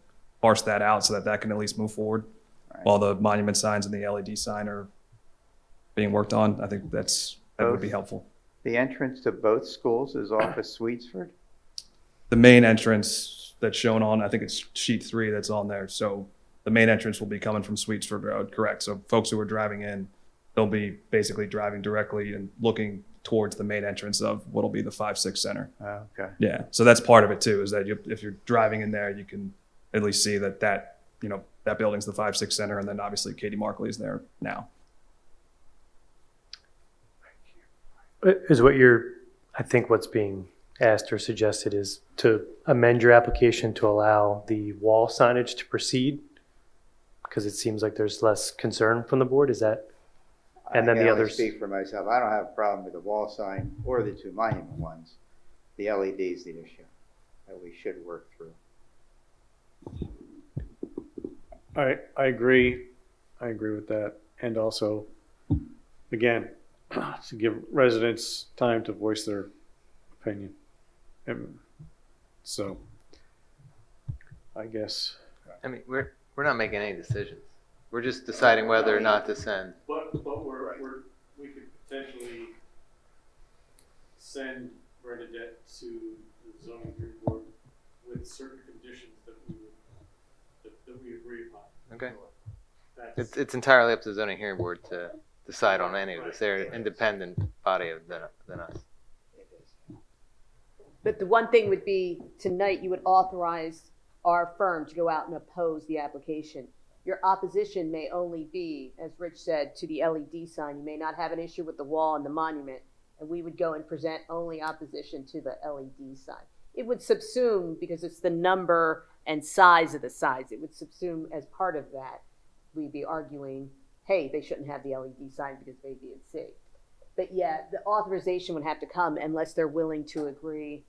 Speaker 19: parse that out so that that can at least move forward while the monument signs and the LED sign are being worked on, I think that would be helpful.
Speaker 2: The entrance to both schools is off of Sweetsford?
Speaker 19: The main entrance that's shown on, I think it's sheet 3 that's on there. So the main entrance will be coming from Sweetsford Road, correct? So folks who are driving in, they'll be basically driving directly and looking towards the main entrance of what'll be the 5-6 center.
Speaker 2: Oh, okay.
Speaker 19: Yeah, so that's part of it too, is that if you're driving in there, you can at least see that that building's the 5-6 center, and then obviously Katie Markley's there now.
Speaker 5: Is what I think what's being asked or suggested is to amend your application to allow the wall signage to proceed? Because it seems like there's less concern from the board, is that? And then
Speaker 2: I
Speaker 5: the
Speaker 2: can only
Speaker 5: others.
Speaker 2: speak for myself. I don't have a problem with the wall sign or the 2 monument ones. The LED's the issue that we should work through.
Speaker 1: I agree. I agree with that. And also, again, to give residents time to voice their opinion. So, I guess.
Speaker 6: I mean, we're not making any decisions. We're just deciding whether or not to send.
Speaker 1: But we could potentially send Bernadette to the zoning hearing board with certain conditions that we agree upon.
Speaker 6: Okay.
Speaker 1: That's-
Speaker 6: It's entirely up to the zoning hearing board to decide on any of this. They're an independent body than us.
Speaker 13: But the one thing would be, tonight you would authorize our firm to go out and oppose the application. Your opposition may only be, as Rich said, to the LED sign. You may not have an issue with the wall and the monument, and we would go and present only opposition to the LED sign. It would subsume, because it's the number and size of the sides, it would subsume as part of that, we'd be arguing, hey, they shouldn't have the LED sign because of A, B, and C. But yeah, the authorization would have to come unless they're willing to agree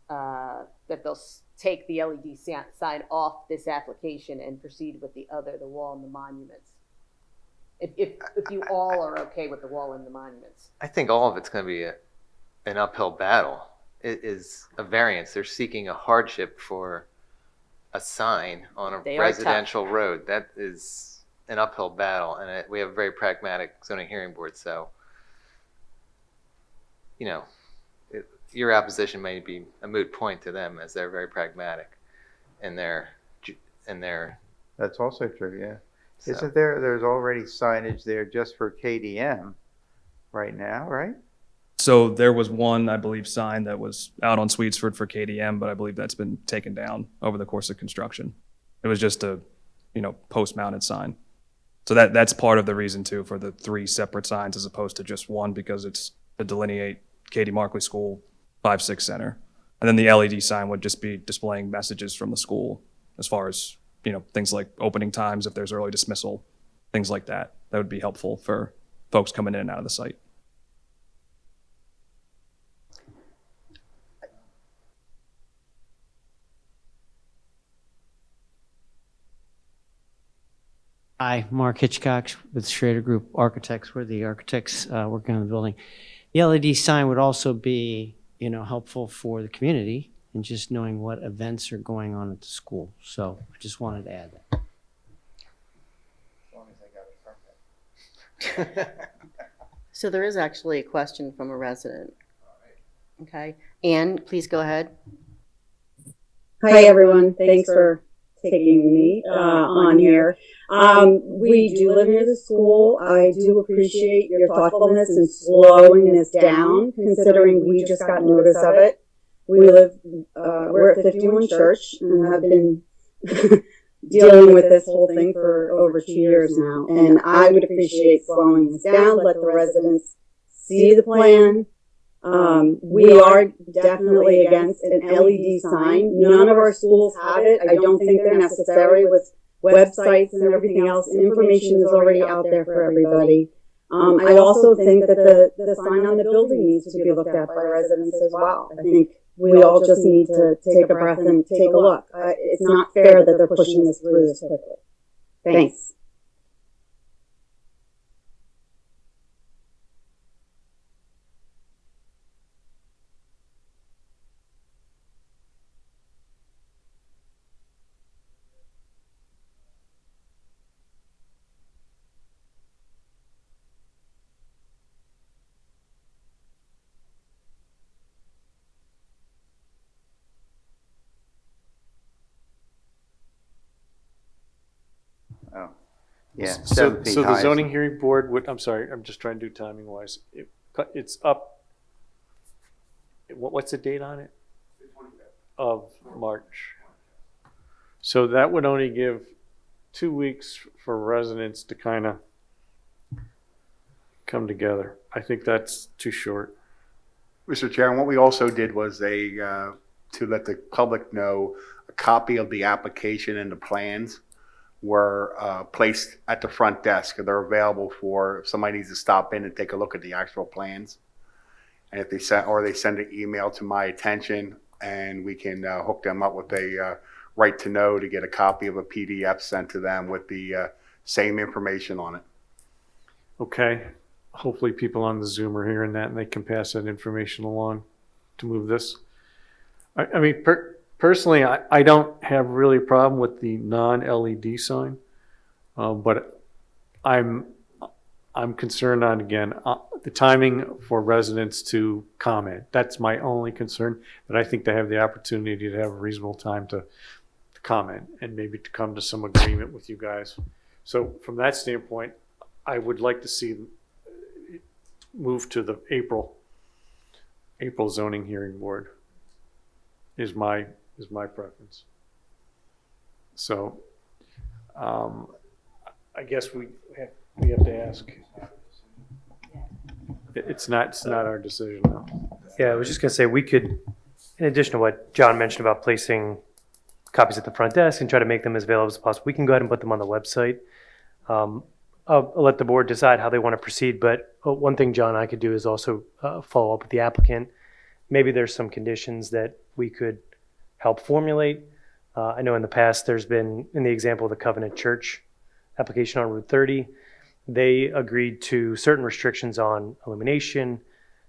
Speaker 13: that they'll take the LED sign off this application and proceed with the wall and the monuments. If you all are okay with the wall and the monuments.
Speaker 6: I think all of it's going to be an uphill battle. It is a variance. They're seeking a hardship for a sign on a
Speaker 13: They are
Speaker 6: residential road. That is an uphill battle, and we have a very pragmatic zoning hearing board. So, your opposition may be a moot point to them, as they're very pragmatic in their.
Speaker 2: That's also true, yeah.
Speaker 6: So.
Speaker 2: Isn't there's already signage there just for KDM right now, right?
Speaker 19: So there was one, I believe, sign that was out on Sweetsford for KDM, but I believe that's been taken down over the course of construction. It was just a, post-mounted sign. So that's part of the reason too for the 3 separate signs as opposed to just one, because it's to delineate Katie Markley School 5-6 center. And then the LED sign would just be displaying messages from the school as far as, things like opening times, if there's early dismissal, things like that. That would be helpful for folks coming in and out of the site.
Speaker 20: Hi, Mark Hitchcock with Schrader Group Architects. We're the architects working on the building. The LED sign would also be, helpful for the community and just knowing what events are going on at the school. So I just wanted to add that.
Speaker 2: As long as I got a permit.
Speaker 7: So there is actually a question from a resident. Okay, Anne, please go ahead.
Speaker 21: Hi, everyone. Thanks for taking me on here. We do live near the school. I do appreciate your thoughtfulness in slowing this down, considering we just got notice of it. We're at 51 Church and have been dealing with this whole thing for over 2 years now. And I would appreciate slowing this down, let the residents see the plan. We are definitely against an LED sign. None of our schools have it. I don't think they're necessary with websites and everything else. Information is already out there for everybody. I also think that the sign on the building needs to be looked at by residents as well. I think we all just need to take a breath and take a look. It's not fair that they're pushing this through this quickly. Thanks.
Speaker 2: Oh, yeah,
Speaker 1: So,
Speaker 2: 7 feet
Speaker 1: so the
Speaker 2: high.
Speaker 1: zoning hearing board would, I'm sorry, I'm just trying to do timing wise. It's up, what's the date on it? Of March. So that would only give 2 weeks for residents to kind of come together. I think that's too short.
Speaker 18: Mr. Chairman, what we also did was to let the public know, a copy of the application and the plans were placed at the front desk. They're available for if somebody needs to stop in and take a look at the actual plans. And if they send an email to my attention, and we can hook them up with a right to know to get a copy of a PDF sent to them with the same information on it.
Speaker 1: Okay. Hopefully people on the Zoom are hearing that and they can pass that information along to move this. I mean, personally, I don't have really a problem with the non-LED sign, but I'm concerned on, again, the timing for residents to comment. That's my only concern, but I think they have the opportunity to have a reasonable time to comment and maybe to come to some agreement with you guys. So from that standpoint, I would like to see it move to the April zoning hearing board is my preference. So I guess we have to ask. It's not our decision now.
Speaker 5: Yeah, I was just gonna say, we could, in addition to what John mentioned about placing copies at the front desk and try to make them as available as possible, we can go ahead and put them on the website. I'll let the board decide how they want to proceed, but one thing John and I could do is also follow up with the applicant. Maybe there's some conditions that we could help formulate. I know in the past there's been, in the example of the Covenant Church application on Route 30, they agreed to certain restrictions on illumination,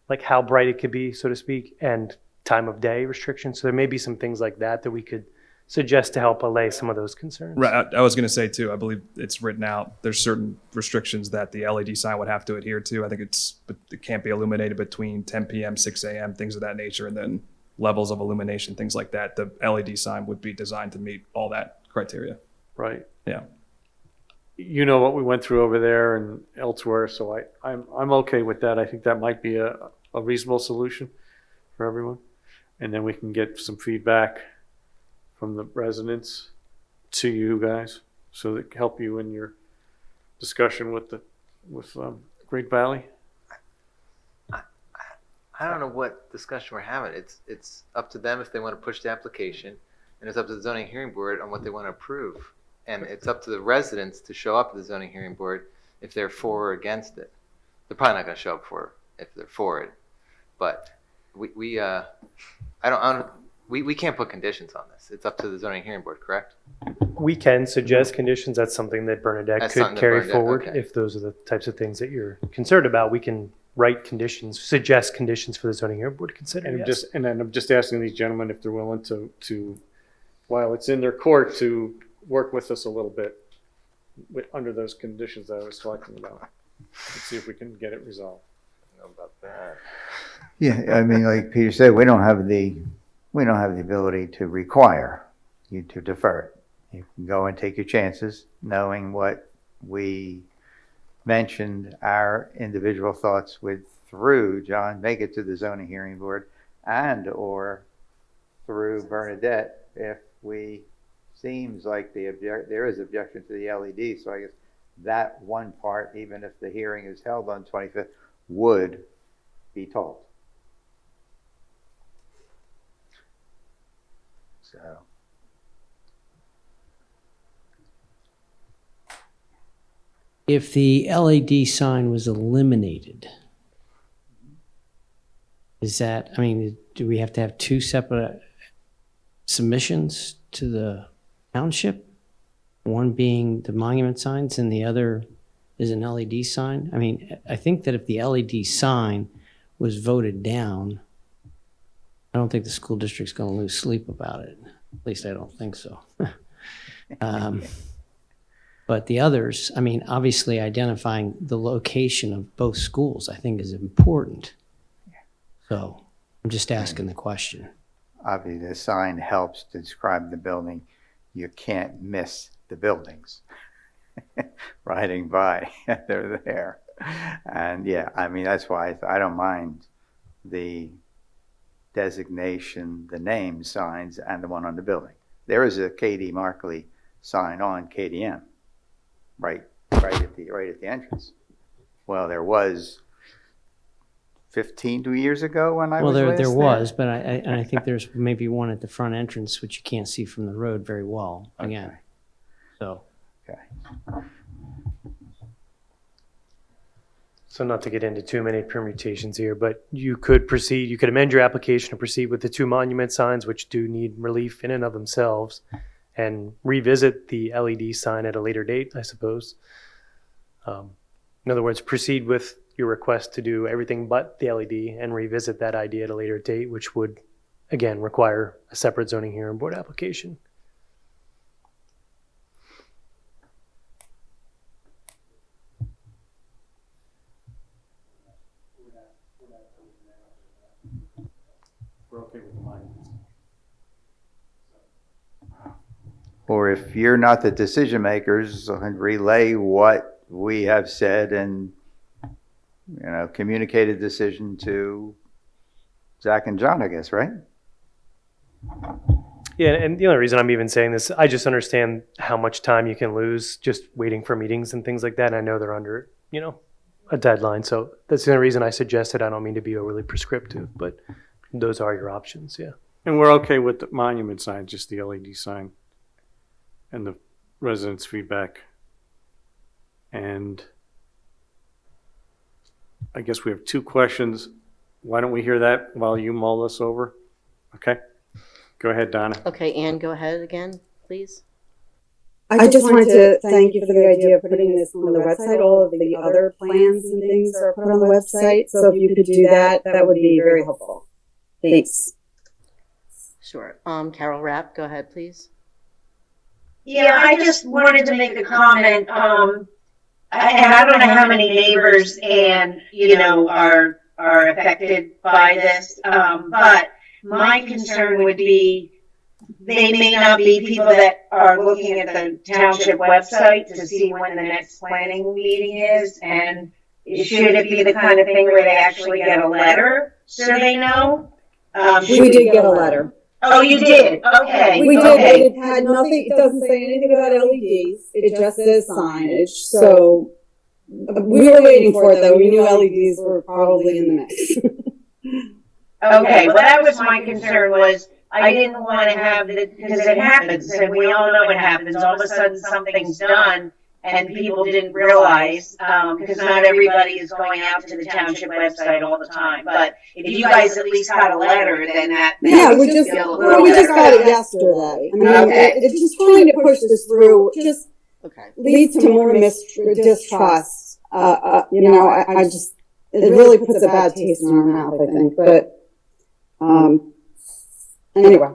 Speaker 5: like how bright it could be, so to speak, and time of day restrictions. So there may be some things like that we could suggest to help allay some of those concerns.
Speaker 19: Right. I was going to say too, I believe it's written out. There's certain restrictions that the LED sign would have to adhere to. I think it can't be illuminated between 10 p.m., 6 a.m., things of that nature, and then levels of illumination, things like that. The LED sign would be designed to meet all that criteria.
Speaker 1: Right.
Speaker 19: Yeah.
Speaker 1: You know what we went through over there and elsewhere, so I'm okay with that. I think that might be a reasonable solution for everyone. And then we can get some feedback from the residents to you guys, so that can help you in your discussion with Great Valley.
Speaker 6: I don't know what discussion we're having. It's up to them if they want to push the application, and it's up to the zoning hearing board on what they want to approve. And it's up to the residents to show up at the zoning hearing board if they're for or against it. They're probably not going to show up if they're for it, but we can't put conditions on this. It's up to the zoning hearing board, correct?
Speaker 5: We can suggest conditions. That's something that Bernadette
Speaker 6: That's
Speaker 5: could
Speaker 6: something that
Speaker 5: carry
Speaker 6: Bernadette-
Speaker 5: forward.
Speaker 6: okay.
Speaker 5: If those are the types of things that you're concerned about, we can write conditions, suggest conditions for the zoning hearing board to consider.
Speaker 1: And
Speaker 5: yes.
Speaker 1: I'm just asking these gentlemen if they're willing to, while it's in their court, to work with us a little bit under those conditions that I was talking about. Let's see if we can get it resolved.
Speaker 6: I don't know about that.
Speaker 2: Yeah, I mean, like Peter said, we don't have the ability to require you to defer it. You can go and take your chances, knowing what we mentioned, our individual thoughts through John, make it to the zoning hearing board, and or through Bernadette if seems like there is objection to the LED. So I guess that one part, even if the hearing is held on 25th, would be told. So.
Speaker 20: If the LED sign was eliminated, do we have to have two separate submissions to the township? One being the monument signs and the other is an LED sign? I mean, I think that if the LED sign was voted down, I don't think the school district's going to lose sleep about it. At least I don't think so. But the others, I mean, obviously identifying the location of both schools, I think is important. So I'm just asking the question.
Speaker 2: Obviously, the sign helps to describe the building. You can't miss the buildings. riding by. They're there. And yeah, I mean, that's why I don't mind the designation, the name signs, and the one on the building. There is a KD Markley sign on KDM, right at the entrance. Well, there was 15 years ago when I
Speaker 20: Well,
Speaker 2: was last
Speaker 20: there was, but I think there's maybe one at the front entrance, which you can't see from the road very well, again.
Speaker 2: Okay.
Speaker 20: So.
Speaker 2: Okay.
Speaker 5: So not to get into too many permutations here, but you could amend your application to proceed with the 2 monument signs, which do need relief in and of themselves, and revisit the LED sign at a later date, I suppose. In other words, proceed with your request to do everything but the LED and revisit that idea at a later date, which would, again, require a separate zoning hearing board application. We're okay with the monuments.
Speaker 2: Or if you're not the decision makers, relay what we have said and, communicate a decision to Zach and John, I guess, right?
Speaker 5: Yeah, and the only reason I'm even saying this, I just understand how much time you can lose just waiting for meetings and things like that. And I know they're under, a deadline. So that's the only reason I suggested. I don't mean to be overly prescriptive, but those are your options, yeah.
Speaker 1: And we're okay with the monument sign, just the LED sign and the residents' feedback. And I guess we have 2 questions. Why don't we hear that while you mull this over? Okay. Go ahead, Donna.
Speaker 7: Okay, Ann, go ahead again, please.
Speaker 21: I just wanted to thank you for the idea of putting this on the website. All of the other plans and things are put on the website. So if you could do that, that would be very helpful. Thanks.
Speaker 7: Sure. Carol Rapp, go ahead, please.
Speaker 14: Yeah, I just wanted to make a comment, and I don't know how many neighbors and, are affected by this, but my concern would be they may not be people that are looking at the township website to see when the next planning meeting is, and should it be the kind of thing where they actually get a letter so they know?
Speaker 21: We did get a letter.
Speaker 14: Oh, you did? Okay.
Speaker 21: We did,
Speaker 14: Okay.
Speaker 21: but it had nothing, it doesn't say anything about LEDs. It just says signage. So we were waiting for it though. We knew LEDs were probably in the mix.
Speaker 14: Okay, well, that was my concern was I didn't want to have because it happens and we all know it happens. All of a sudden something's done and people didn't realize, because not everybody is going out to the township website all the time. But if you guys at least got a letter, then that
Speaker 21: Yeah, we
Speaker 14: makes
Speaker 21: just
Speaker 14: me feel a little
Speaker 21: we just
Speaker 14: better.
Speaker 21: got it yesterday. I mean,
Speaker 14: Okay.
Speaker 21: it's just trying to push this through. Just leads to more distrust. I just it really puts a bad taste in our mouth. I think, but anyway,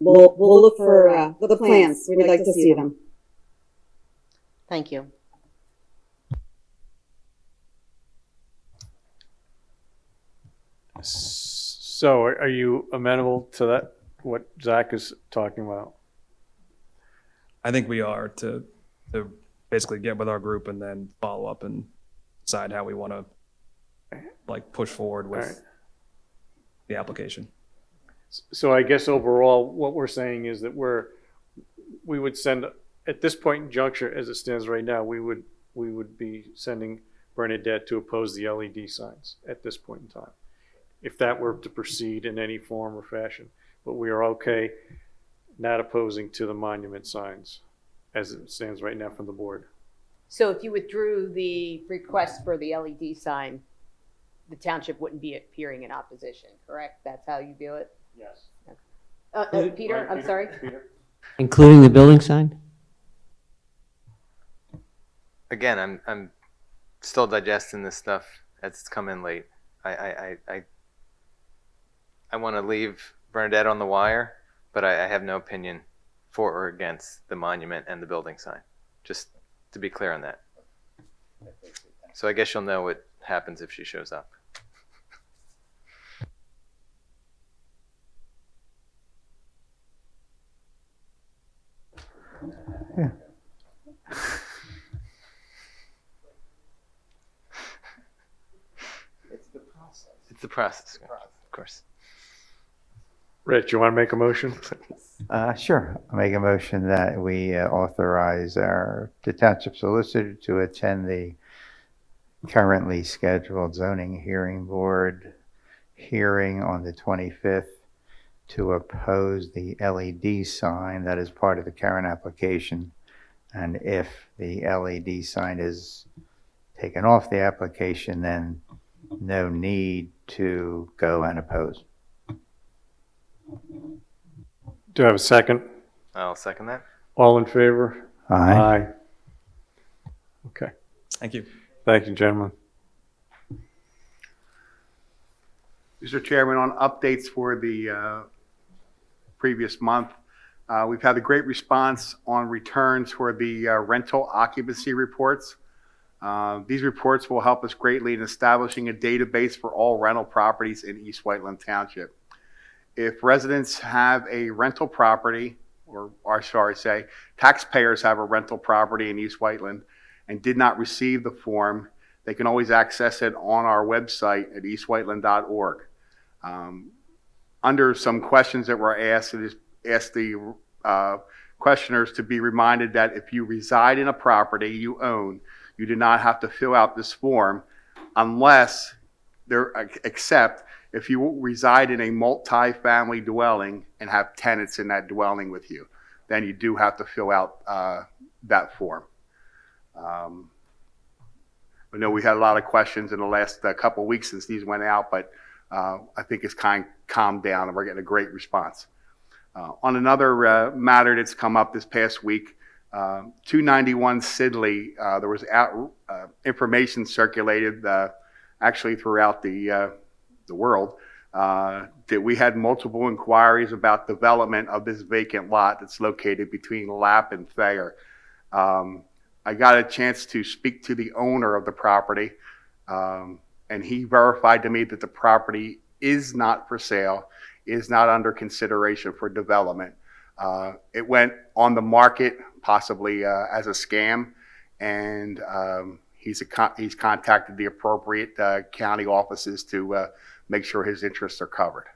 Speaker 21: we'll look for the plans. We'd like to see them.
Speaker 7: Thank you.
Speaker 1: So are you amenable to that, what Zach is talking about?
Speaker 19: I think we are to basically get with our group and then follow up and decide how we want to push forward with the application.
Speaker 1: So I guess overall, what we're saying is that we would send, at this point in juncture, as it stands right now, we would be sending Bernadette to oppose the LED signs at this point in time, if that were to proceed in any form or fashion. But we are okay not opposing to the monument signs as it stands right now from the board.
Speaker 13: So if you withdrew the request for the LED sign, the township wouldn't be appearing in opposition, correct? That's how you view it?
Speaker 1: Yes.
Speaker 13: Peter, I'm sorry?
Speaker 20: Including the building sign?
Speaker 6: Again, I'm still digesting this stuff as it's come in late. I want to leave Bernadette on the wire, but I have no opinion for or against the monument and the building sign. Just to be clear on that. So I guess you'll know what happens if she shows up.
Speaker 2: Yeah.
Speaker 6: the process, of course.
Speaker 1: Rich, you want to make a motion?
Speaker 2: Sure. I'll make a motion that we authorize the township solicitor to attend the currently scheduled zoning hearing board hearing on the 25th to oppose the LED sign that is part of the current application. And if the LED sign is taken off the application, then no need to go and oppose.
Speaker 1: Do I have a second?
Speaker 6: I'll second that.
Speaker 1: All in favor?
Speaker 2: Aye.
Speaker 1: Okay.
Speaker 19: Thank you.
Speaker 1: Thank you, gentlemen.
Speaker 18: Mr. Chairman, on updates for the previous month, we've had a great response on returns for the rental occupancy reports. These reports will help us greatly in establishing a database for all rental properties in East Whiteland Township. If residents have a rental property, or taxpayers have a rental property in East Whiteland and did not receive the form, they can always access it on our website at eastwhiteland.org. Under some questions that were asked, it is asked the questioners to be reminded that if you reside in a property you own, you do not have to fill out this form unless except if you reside in a multi-family dwelling and have tenants in that dwelling with you, then you do have to fill out that form. I know we had a lot of questions in the last couple of weeks since these went out, but I think it's kind of calmed down and we're getting a great response. On another matter that's come up this past week, 291 Sidley, there was information circulated actually throughout the world that we had multiple inquiries about development of this vacant lot that's located between Lapp and Thayer. I got a chance to speak to the owner of the property, and he verified to me that the property is not for sale, is not under consideration for development. It went on the market possibly as a scam, and he's contacted the appropriate county offices to make sure his interests are covered.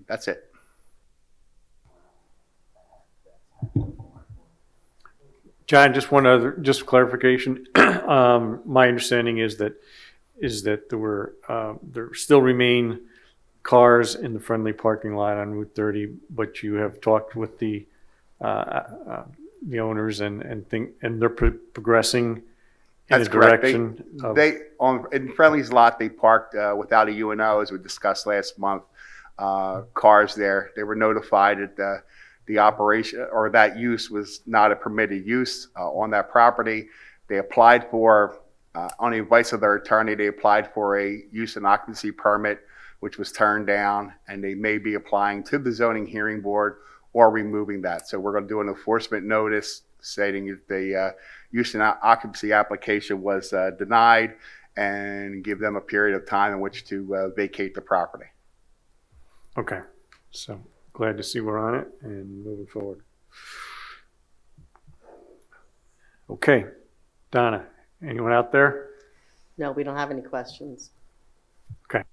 Speaker 18: That's it.
Speaker 1: John, just clarification. My understanding is that there still remain cars in the friendly parking lot on Route 30, but you have talked with the owners and they're progressing in a direction.
Speaker 18: In Friendly's lot, they parked without a UNO, as we discussed last month. Cars there, they were notified that the operation or that use was not a permitted use on that property. They applied for, on the advice of their attorney, they applied for a use and occupancy permit, which was turned down, and they may be applying to the zoning hearing board or removing that. So we're going to do an enforcement notice stating that the use and occupancy application was denied, and give them a period of time in which to vacate the property.
Speaker 1: Okay, so glad to see we're on it and moving forward. Okay, Donna, anyone out there?
Speaker 7: No, we don't have any questions.
Speaker 1: Okay.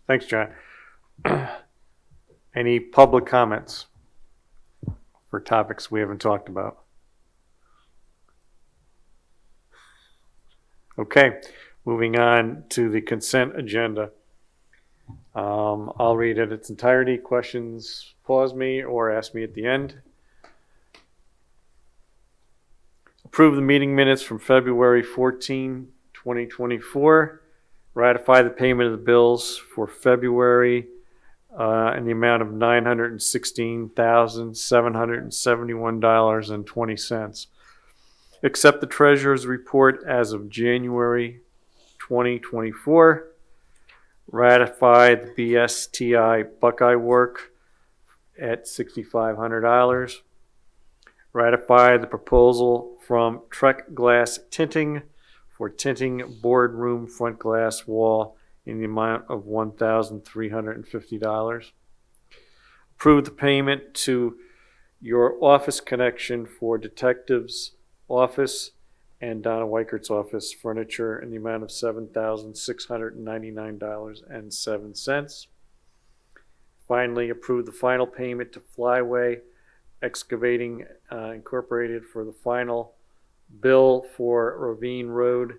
Speaker 1: Thanks, John. Any public comments for topics we haven't talked about? Okay, moving on to the consent agenda. I'll read it its entirety. Questions, pause me or ask me at the end. Approve the meeting minutes from February 14, 2024. Ratify the payment of the bills for February in the amount of $916,771.20. Accept the treasurer's report as of January 2024. Ratify the BSTI Buckeye work at $6,500. Ratify the proposal from Trek Glass Tinting for tinting boardroom front glass wall in the amount of $1,350. Approve the payment to Your Office Connection for Detective's Office and Donna Weikert's office furniture in the amount of $7,699.07. Finally, approve the final payment to Flyway Excavating Incorporated for the final bill for Ravine Road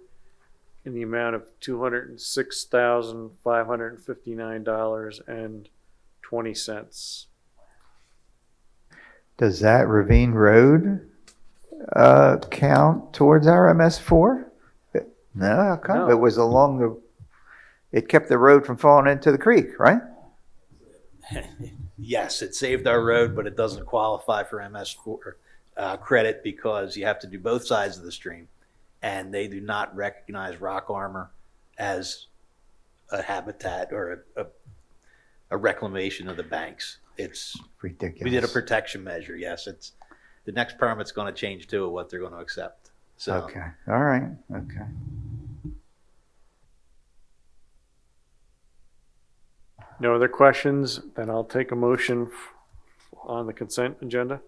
Speaker 1: in the amount of $206,559.20.
Speaker 2: Does that Ravine Road count towards our MS4? No, how come?
Speaker 1: No.
Speaker 2: It was along the, it kept the road from falling into the creek, right?
Speaker 12: Yes, it saved our road, but it doesn't qualify for MS4 credit because you have to do both sides of the stream, and they do not recognize rock armor as a habitat or a reclamation of the banks. It's
Speaker 2: ridiculous.
Speaker 12: We did a protection measure. Yes, it's the next permit's going to change too of what they're going to accept. So
Speaker 2: Okay, all right, okay.
Speaker 1: No other questions? Then I'll take a motion on the consent agenda.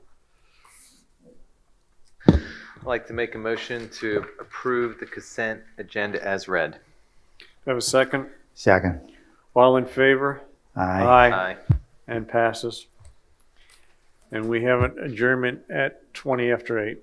Speaker 6: I'd like to make a motion to approve the consent agenda as read.
Speaker 1: Have a second?
Speaker 2: Second.
Speaker 1: All in favor?
Speaker 2: Aye.
Speaker 6: Aye.
Speaker 1: And passes. And we have an adjournment at 20 after 8.